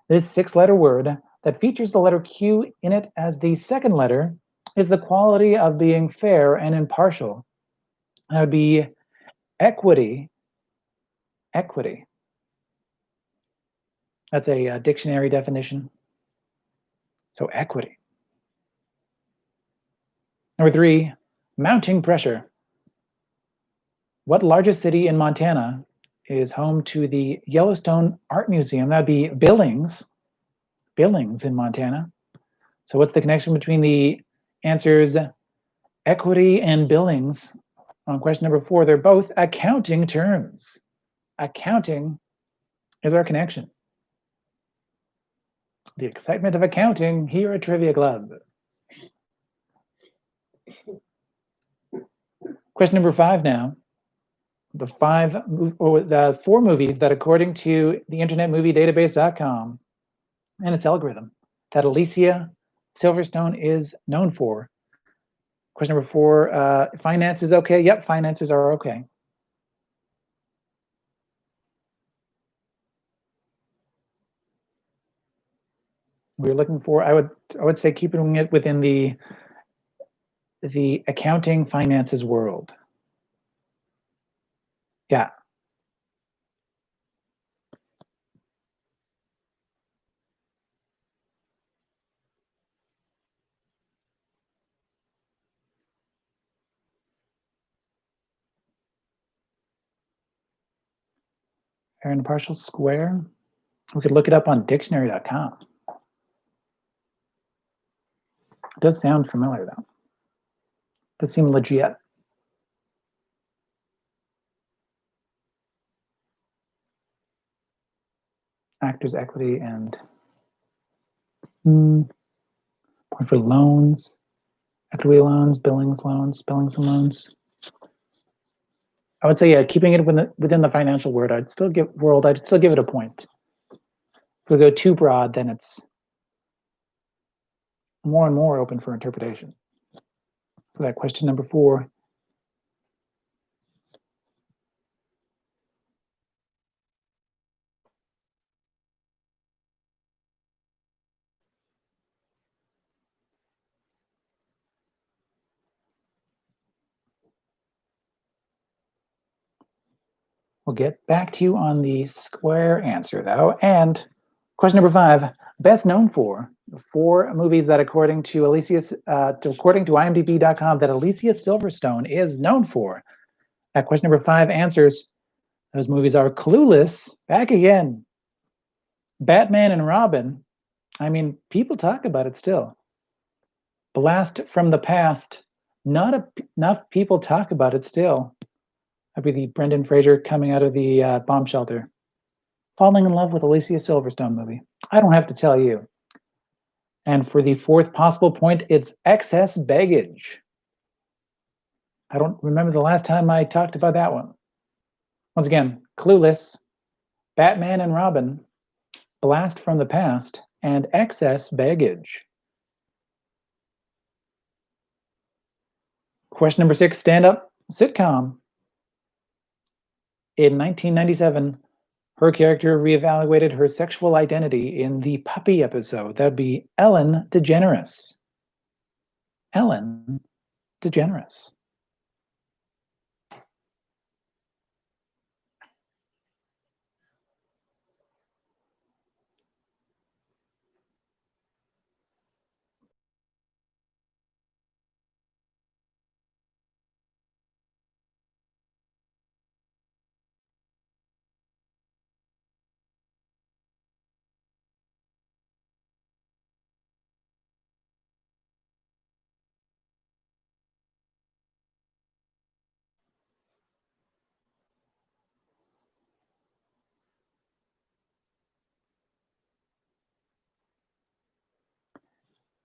A: This 6-letter word that features the letter Q in it as the second letter is the quality of being fair and impartial. That would be equity. Equity. That's a dictionary definition. So equity. Number 3, mounting pressure. What largest city in Montana is home to the Yellowstone Art Museum? That'd be Billings. Billings in Montana. So what's the connection between the answers equity and Billings? On question number 4, they're both accounting terms. Accounting is our connection. The excitement of accounting here at Trivia Club. Question number 5 now. the 4 movies that, according to the Internet Movie Database.com and its algorithm, that Alicia Silverstone is known for. Question number 4, finances okay? Yep, finances are okay. We're looking for, I would say, keeping it within the accounting finances world. Yeah. Fair and impartial square. We could look it up on dictionary.com. It does sound familiar though. It does seem legit. Actors' equity and point for loans, equity loans, billings and loans. I would say, yeah, keeping it within the financial world, I'd still give it a point. If we go too broad, then it's more and more open for interpretation. For that question number 4. We'll get back to you on the square answer, though. And question number 5, best known for the 4 movies that, according to IMDb.com, that Alicia Silverstone is known for. That question number 5 answers. Those movies are Clueless, back again, Batman and Robin. I mean, people talk about it still. Blast from the Past. Not enough people talk about it still. That'd be the Brendan Fraser coming out of the bomb shelter, falling in love with Alicia Silverstone movie. I don't have to tell you. And for the 4th possible point, it's excess baggage. I don't remember the last time I talked about that one. Once again, Clueless, Batman and Robin, Blast from the Past, and excess baggage. Question number 6, stand-up sitcom. In 1997, her character reevaluated her sexual identity in the puppy episode. That'd be Ellen DeGeneres. Ellen DeGeneres.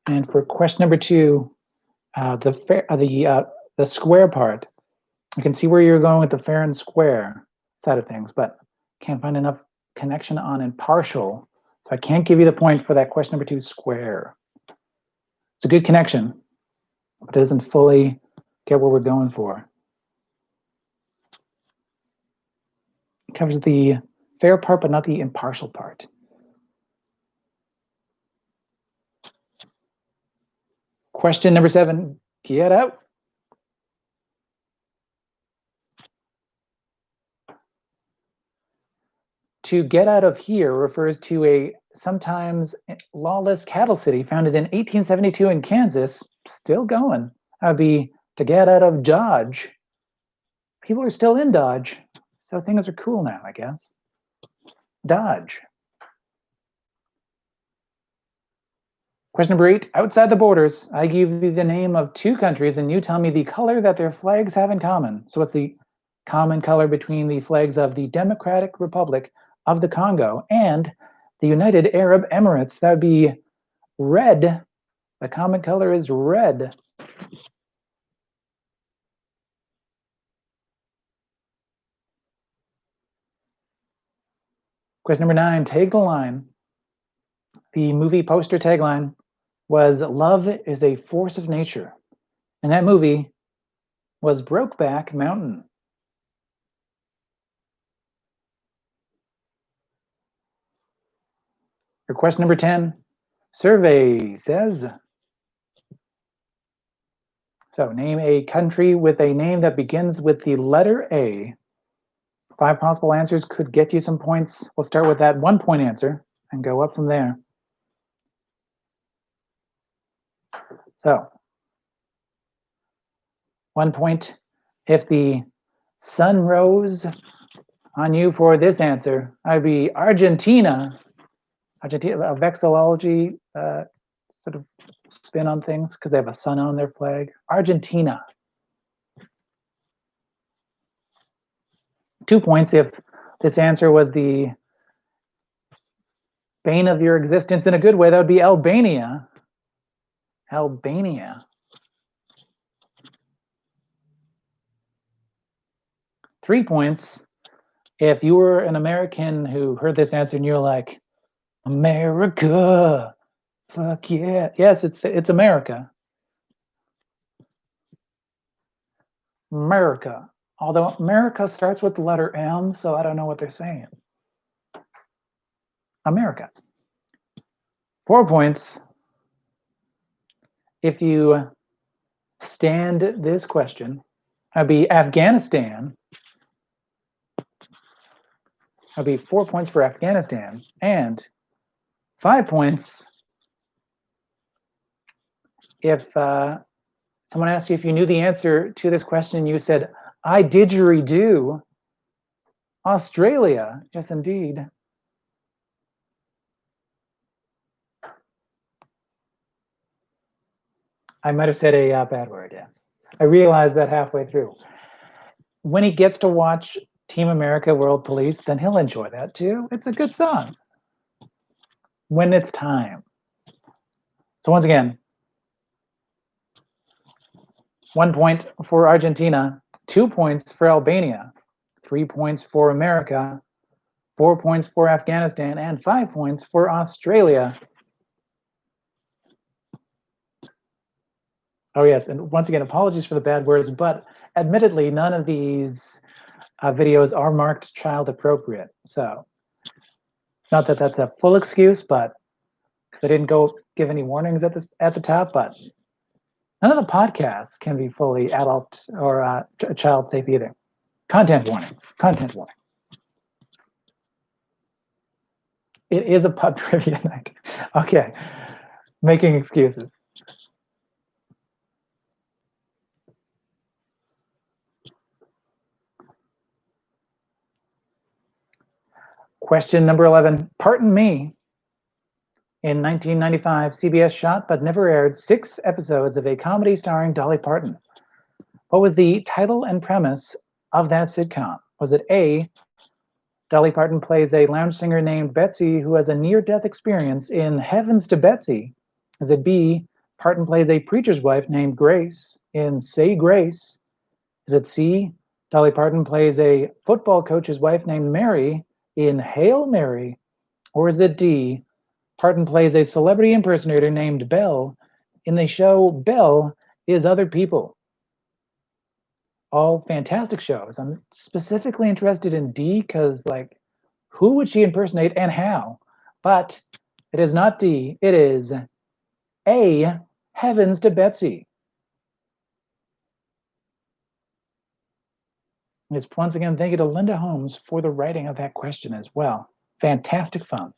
A: And for question number 2, the square part. I can see where you're going with the fair and square side of things, but can't find enough connection on impartial. So I can't give you the point for that question number 2, square. It's a good connection, but it doesn't fully get what we're going for. It covers the fair part, but not the impartial part. Question number 7, get out. To get out of here refers to a sometimes lawless cattle city founded in 1872 in Kansas, still going. That would be to get out of Dodge. People are still in Dodge, so things are cool now, I guess. Dodge. Question number 8, outside the borders. I give you the name of 2 countries and you tell me the color that their flags have in common. So what's the common color between the flags of the Democratic Republic of the Congo and the United Arab Emirates? That would be red. The common color is red. Question number 9, take the line. The movie poster tagline was "Love is a force of nature," and that movie was Brokeback Mountain. For question number 10, survey says, so name a country with a name that begins with the letter A. 5 possible answers could get you some points. We'll start with that 1-point answer and go up from there. So 1 point if the sun rose on you for this answer. I'd be Argentina. Argentina, a vexillology sort of spin on things because they have a sun on their flag. Argentina. 2 points if this answer was the bane of your existence in a good way. That would be Albania. Albania. 3 points if you were an American who heard this answer and you're like, America, fuck yeah. Yes, it's America. America. Although America starts with the letter M, so I don't know what they're saying. America. 4 points if you stand this question. That'd be Afghanistan. That'd be 4 points for Afghanistan. And 5 points if someone asked you if you knew the answer to this question and you said, I didgeridoo. Australia. Yes, indeed. I might have said a bad word, yeah. I realized that halfway through. When he gets to watch Team America World Police, then he'll enjoy that too. It's a good song. When it's time. So once again, 1 point for Argentina, 2 points for Albania, 3 points for America, 4 points for Afghanistan, and 5 points for Australia. Oh yes, and once again, apologies for the bad words, but admittedly, none of these videos are marked child appropriate. So, not that that's a full excuse, but because I didn't go give any warnings at the top, but none of the podcasts can be fully adult or child safe either. Content warnings. Content warnings. It is a pub trivia night. Okay, making excuses. Question number 11. Pardon Me. In 1995, CBS shot but never aired 6 episodes of a comedy starring Dolly Parton. What was the title and premise of that sitcom? Was it A, Dolly Parton plays a lounge singer named Betsy who has a near-death experience in Heavens to Betsy? Is it B, Parton plays a preacher's wife named Grace in Say Grace? Is it C, Dolly Parton plays a football coach's wife named Mary in Hail Mary? Or is it D, Parton plays a celebrity impersonator named Belle in the show Belle is Other People? All fantastic shows. I'm specifically interested in D because, like, who would she impersonate and how? But it is not D. It is A, Heavens to Betsy. It's once again, thank you to Linda Holmes for the writing of that question as well. Fantastic fun.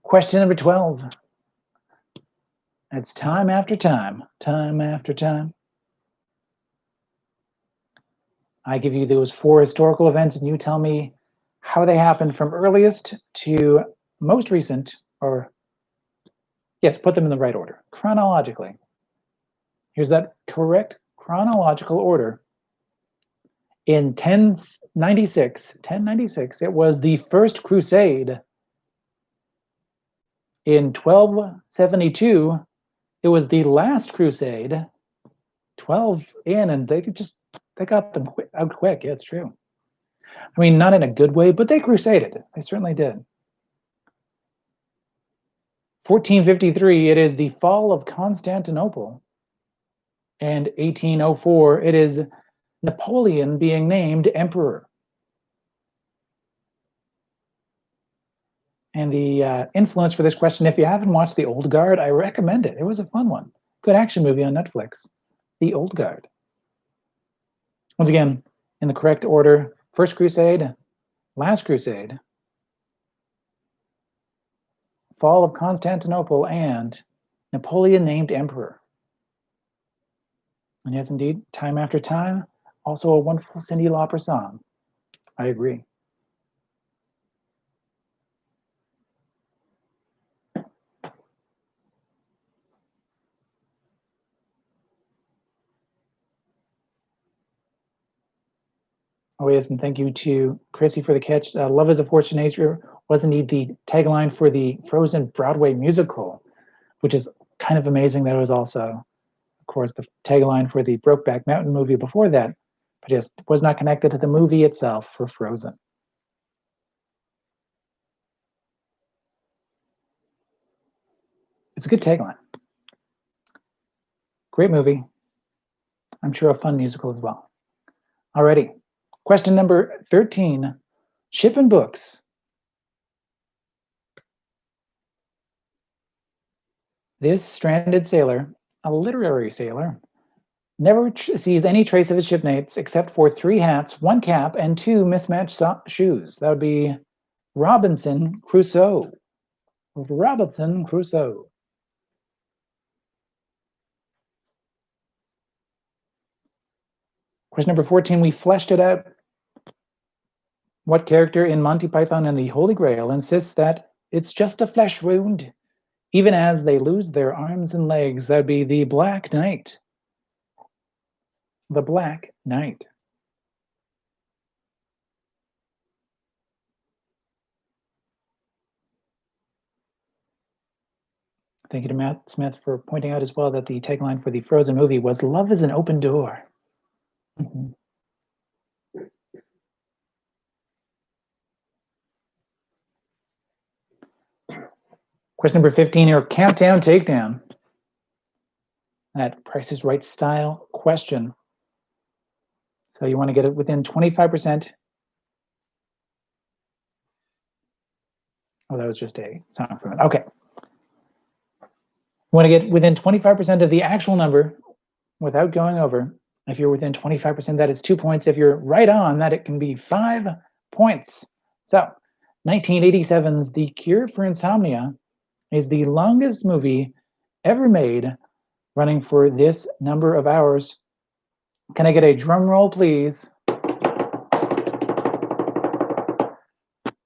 A: Question number 12. It's time after time, time after time. I give you those 4 historical events and you tell me how they happened from earliest to most recent, or yes, put them in the right order, chronologically. Here's that correct chronological order. In 1096, it was the First Crusade. In 1272, it was the Last Crusade. 12 in, and they got them out quick. Yeah, it's true. I mean, not in a good way, but they crusaded. They certainly did. 1453, it is the fall of Constantinople. And 1804, it is Napoleon being named emperor. And the influence for this question, if you haven't watched The Old Guard, I recommend it. It was a fun one. Good action movie on Netflix. The Old Guard. Once again, in the correct order, First Crusade, Last Crusade, fall of Constantinople, and Napoleon named emperor. And yes, indeed, time after time, also a wonderful Cyndi Lauper song. I agree. Oh yes, and thank you to Chrissy for the catch. Love is a Fortune Nature was indeed the tagline for the Frozen Broadway musical, which is kind of amazing that it was also, of course, the tagline for the Brokeback Mountain movie before that, but just was not connected to the movie itself for Frozen. It's a good tagline. Great movie. I'm sure a fun musical as well. Alrighty. Question number 13. Ship and books. This stranded sailor, a literary sailor, never sees any trace of his shipmates except for 3 hats, 1 cap, and 2 mismatched shoes. That would be Robinson Crusoe. Robinson Crusoe. Question number 14, we fleshed it out. What character in Monty Python and the Holy Grail insists that it's just a flesh wound, even as they lose their arms and legs? That'd be the Black Knight. The Black Knight. Thank you to Matt Smith for pointing out as well that the tagline for the Frozen movie was "Love is an open door." Mm-hmm. Question number 15 here, countdown takedown. That Price is Right style question. So you want to get it within 25%. Oh, that was just a sound from it. Okay. You want to get within 25% of the actual number without going over. If you're within 25%, that is 2 points. If you're right on that, it can be 5 points. So 1987's The Cure for Insomnia is the longest movie ever made, running for this number of hours. Can I get a drum roll, please?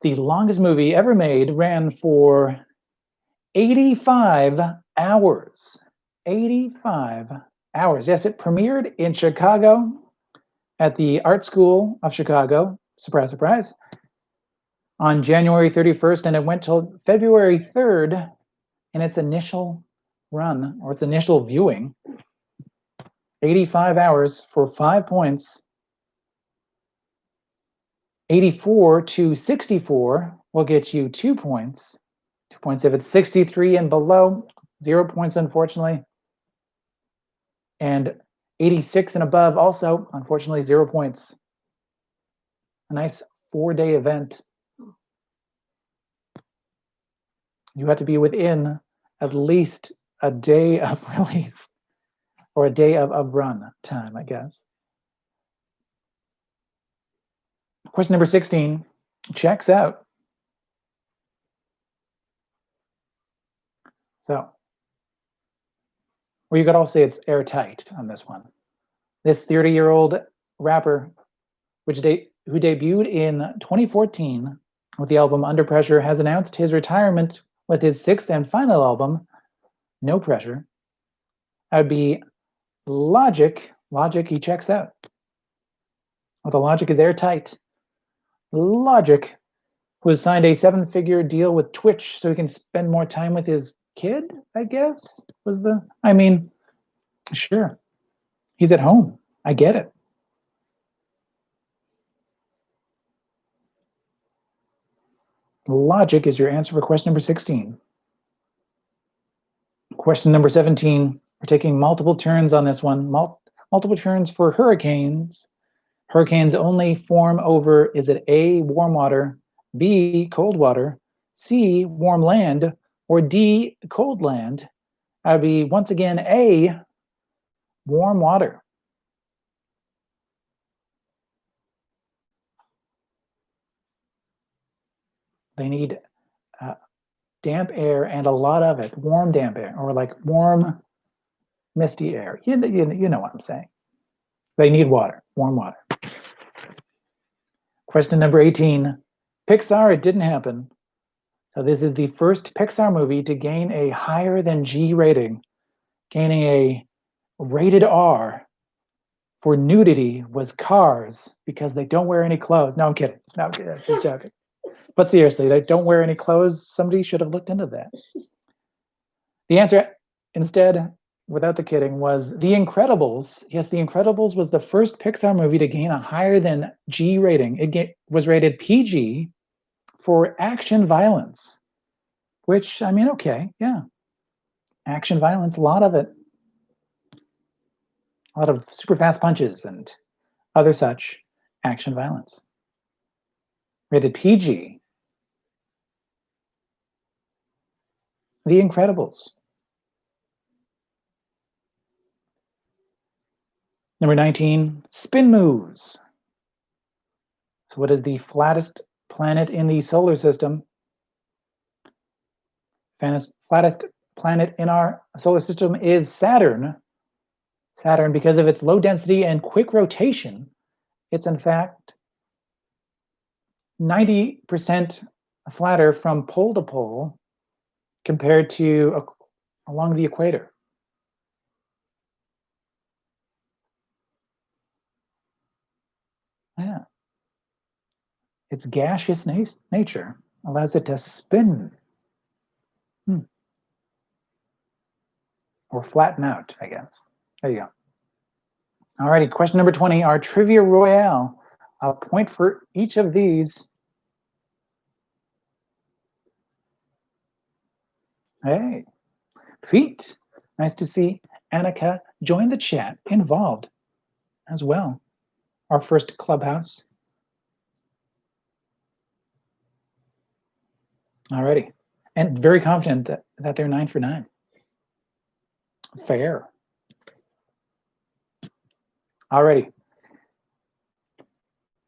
A: The longest movie ever made ran for 85 hours. 85 hours. Yes, it premiered in Chicago at the Art School of Chicago. Surprise, surprise. On January 31st, and it went till February 3rd in its initial run, or its initial viewing. 85 hours for 5 points. 84 to 64 will get you 2 points. 2 points if it's 63 and below, 0 points, unfortunately. And 86 and above, also, unfortunately, 0 points. A nice 4-day event. You have to be within at least a day of release, or a day of run time, I guess. Question number 16 checks out. So, well, you could also say it's airtight on this one. This 30-year-old rapper, who debuted in 2014 with the album Under Pressure, has announced his retirement with his 6th and final album, No Pressure. That would be Logic. Logic, he checks out. Well, the logic is airtight. Logic, who has signed a 7-figure deal with Twitch so he can spend more time with his kid, I guess, was the, I mean, sure. He's at home. I get it. Logic is your answer for question number 16. Question number 17. We're taking multiple turns on this one. Multiple turns for hurricanes. Hurricanes only form over, is it A, warm water, B, cold water, C, warm land, or D, cold land? That would be, once again, A, warm water. They need damp air and a lot of it, warm damp air, or like warm misty air. You know what I'm saying. They need water, warm water. Question number 18. Pixar, it didn't happen. So this is the first Pixar movie to gain a higher than G rating. Gaining a rated R for nudity was Cars, because they don't wear any clothes. No, I'm kidding. No, I'm kidding. Just joking. But seriously, they don't wear any clothes. Somebody should have looked into that. The answer, instead, without the kidding, was The Incredibles. Yes, The Incredibles was the first Pixar movie to gain a higher than G rating. It was rated PG for action violence, which, I mean, okay, yeah. Action violence, a lot of it. A lot of super fast punches and other such action violence. Rated PG. The Incredibles. Number 19, spin moves. So what is the flattest planet in the solar system? Flattest planet in our solar system is Saturn. Saturn, because of its low density and quick rotation, it's in fact 90% flatter from pole to pole compared to along the equator. Yeah. Its gaseous nature allows it to spin. Or flatten out, I guess. There you go. Alrighty, question number 20, our Trivia Royale. A point for each of these. Hey, Pete, nice to see Annika join the chat, involved as well. Our first Clubhouse. Alrighty, and very confident that they're 9 for 9. Fair. Alrighty.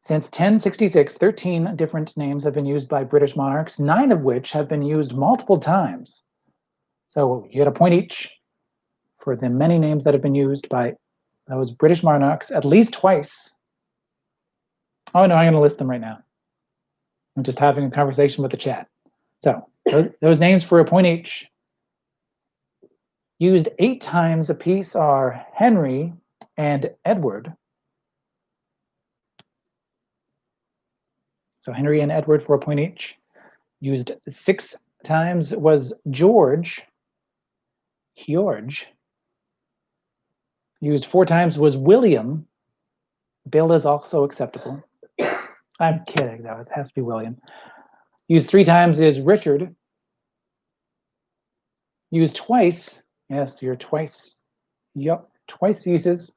A: Since 1066, 13 different names have been used by British monarchs, 9 of which have been used multiple times. So you get a point each for the many names that have been used by those British monarchs at least twice. Oh no, I'm going to list them right now. I'm just having a conversation with the chat. So those names for a point each, used 8 times apiece, are Henry and Edward. So Henry and Edward for a point each. Used 6 times was George. Used 4 times was William. Bill is also acceptable. I'm kidding, though. It has to be William. Used 3 times is Richard. Used twice, yes, your twice, yep, twice uses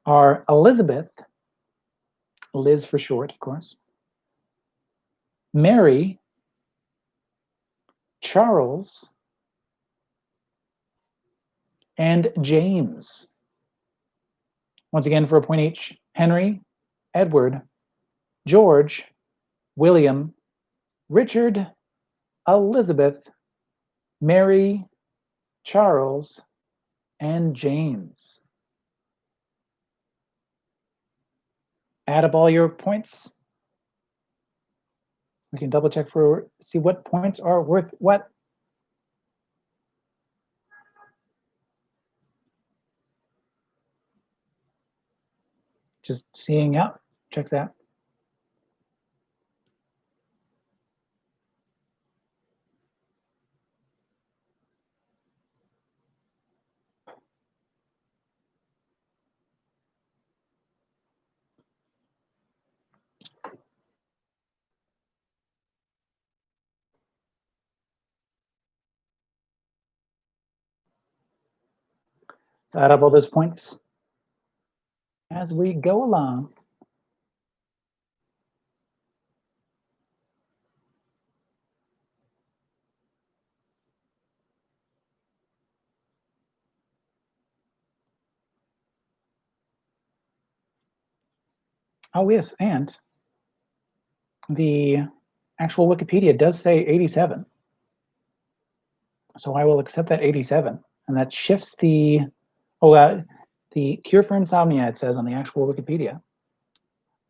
A: are Elizabeth, Liz for short, of course, Mary, Charles, and James. Once again, for a point each, Henry, Edward, George, William, Richard, Elizabeth, Mary, Charles, and James. Add up all your points. We can double check see what points are worth what. Just seeing out. Checks out. So add up all those points as we go along. Oh yes, and the actual Wikipedia does say 87. So I will accept that 87. And that shifts the, the cure for insomnia, it says on the actual Wikipedia.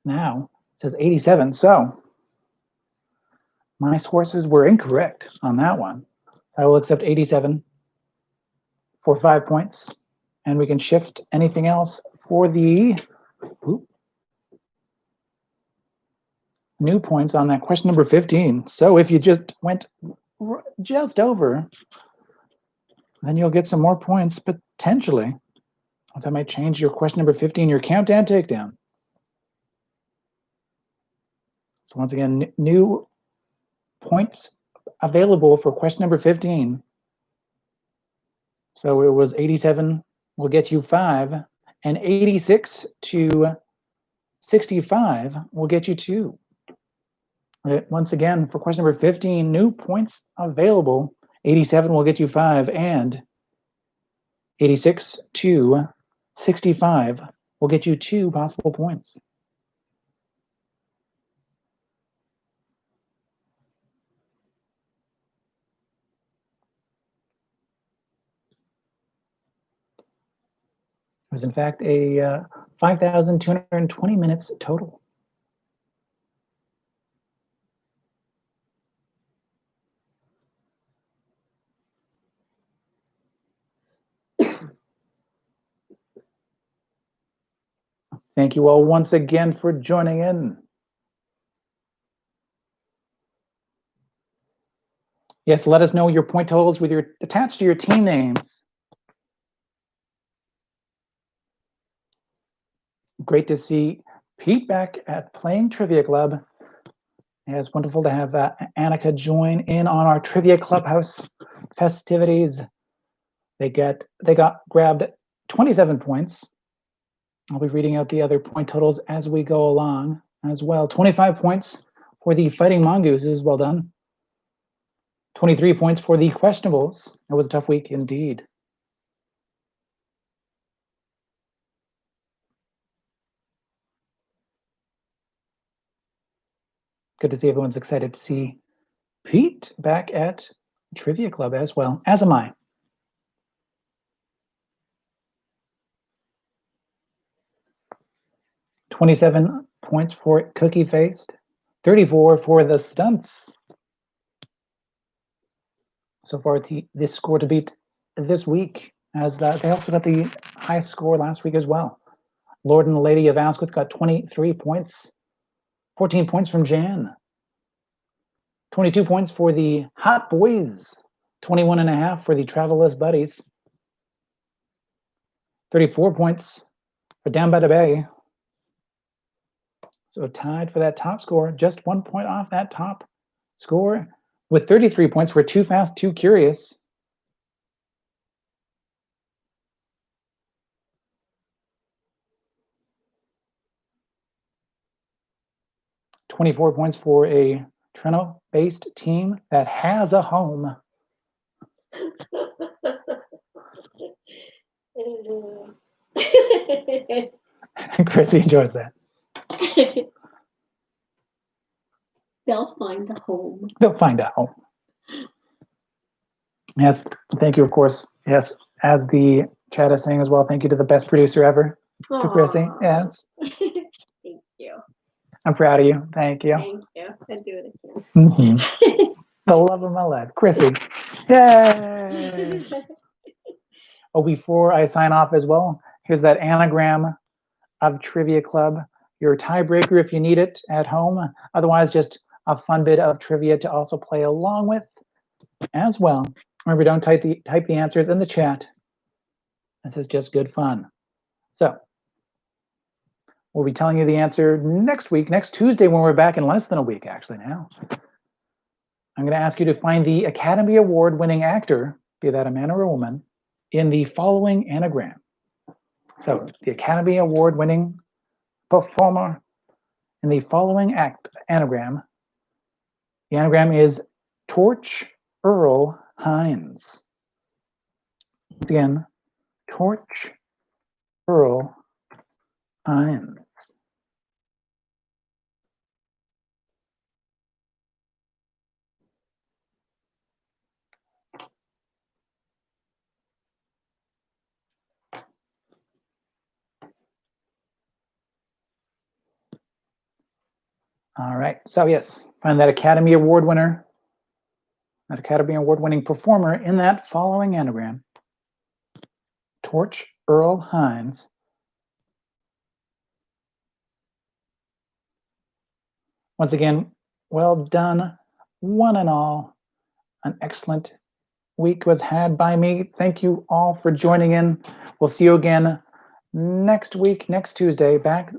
A: Now it says 87. So my sources were incorrect on that one. I will accept 87 for 5 points. And we can shift anything else for the new points on that question number 15. So if you just went just over, then you'll get some more points potentially. That might change your question number 15, your countdown takedown. So once again, new points available for question number 15. So it was 87 will get you 5, and 86 to 65 will get you 2. Once again, for question number 15, new points available. 87 will get you 5, and 86 to 65 will get you 2 possible points. It was in fact a 5,220 minutes total. Thank you all once again for joining in. Yes, let us know your point totals with your attached to your team names. Great to see Pete back at Playing Trivia Club. Yeah, it's wonderful to have Annika join in on our Trivia Clubhouse festivities. They got grabbed 27 points. I'll be reading out the other point totals as we go along as well. 25 points for the Fighting Mongooses, well done. 23 points for the Questionables. It was a tough week indeed. Good to see everyone's excited to see Pete back at Trivia Club as well, as am I. $27 points for Cookie Faced, 34 for the Stunts. So far, this score to beat this week, as they also got the highest score last week as well. Lord and Lady of Asquith got 23 points, 14 points from Jan, 22 points for the Hot Boys, 21.5 for the Travelers Buddies, 34 points for Down by the Bay. So tied for that top score, just 1 point off that top score, with 33 points for Too Fast, Too Curious. $24 points for a Treno-based team that has a home. Chrissy enjoys that.
B: They'll find a home.
A: They'll find a home. Yes, thank you, of course. Yes, as the chat is saying as well, thank you to the best producer ever, to Chrissy. Yes.
B: Thank you.
A: I'm proud of you. Thank you.
B: Thank you. I'd do it again.
A: The love of my life. Chrissy. Yay! Oh, before I sign off as well, here's that anagram of Trivia Club. your tiebreaker if you need it at home. Otherwise, just a fun bit of trivia to also play along with as well. Remember, don't type the answers in the chat. This is just good fun. So we'll be telling you the answer next week, next Tuesday, when we're back in less than a week, actually, now. I'm going to ask you to find the Academy Award-winning actor, be that a man or a woman, in the following anagram. So the Academy Award-winning performer in the following anagram. The anagram is Torch Earl Hines. Once again, Torch Earl Hines. All right, so yes, find that Academy Award winner, that Academy Award-winning performer in that following anagram. Torch Earl Hines. Once again, well done, one and all. An excellent week was had by me. Thank you all for joining in. We'll see you again next week, next Tuesday, back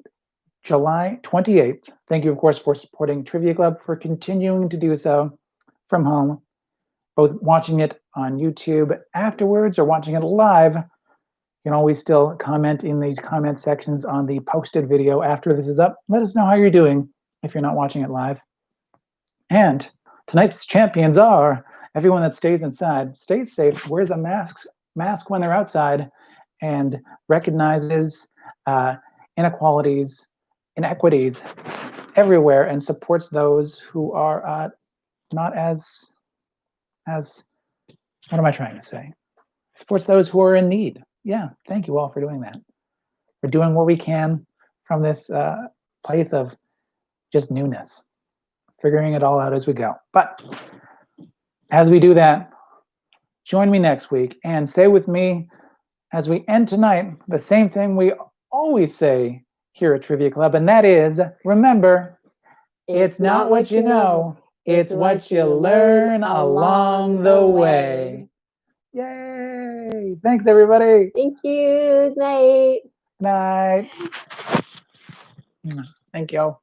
A: July 28th. Thank you, of course, for supporting Trivia Club, for continuing to do so from home, both watching it on YouTube afterwards or watching it live. You can always still comment in the comment sections on the posted video after this is up. Let us know how you're doing if you're not watching it live. And tonight's champions are everyone that stays inside, stays safe, wears a mask when they're outside, and recognizes inequities everywhere, and supports those who are not as what am I trying to say? Supports those who are in need. Yeah, thank you all for doing that. We're doing what we can from this place of just newness, figuring it all out as we go. But as we do that, join me next week and say with me as we end tonight the same thing we always say here at Trivia Club, and that is, remember, it's not what you know, it's what you learn along the way. Yay! Thanks, everybody.
B: Thank you. Night.
A: Night. Thank you.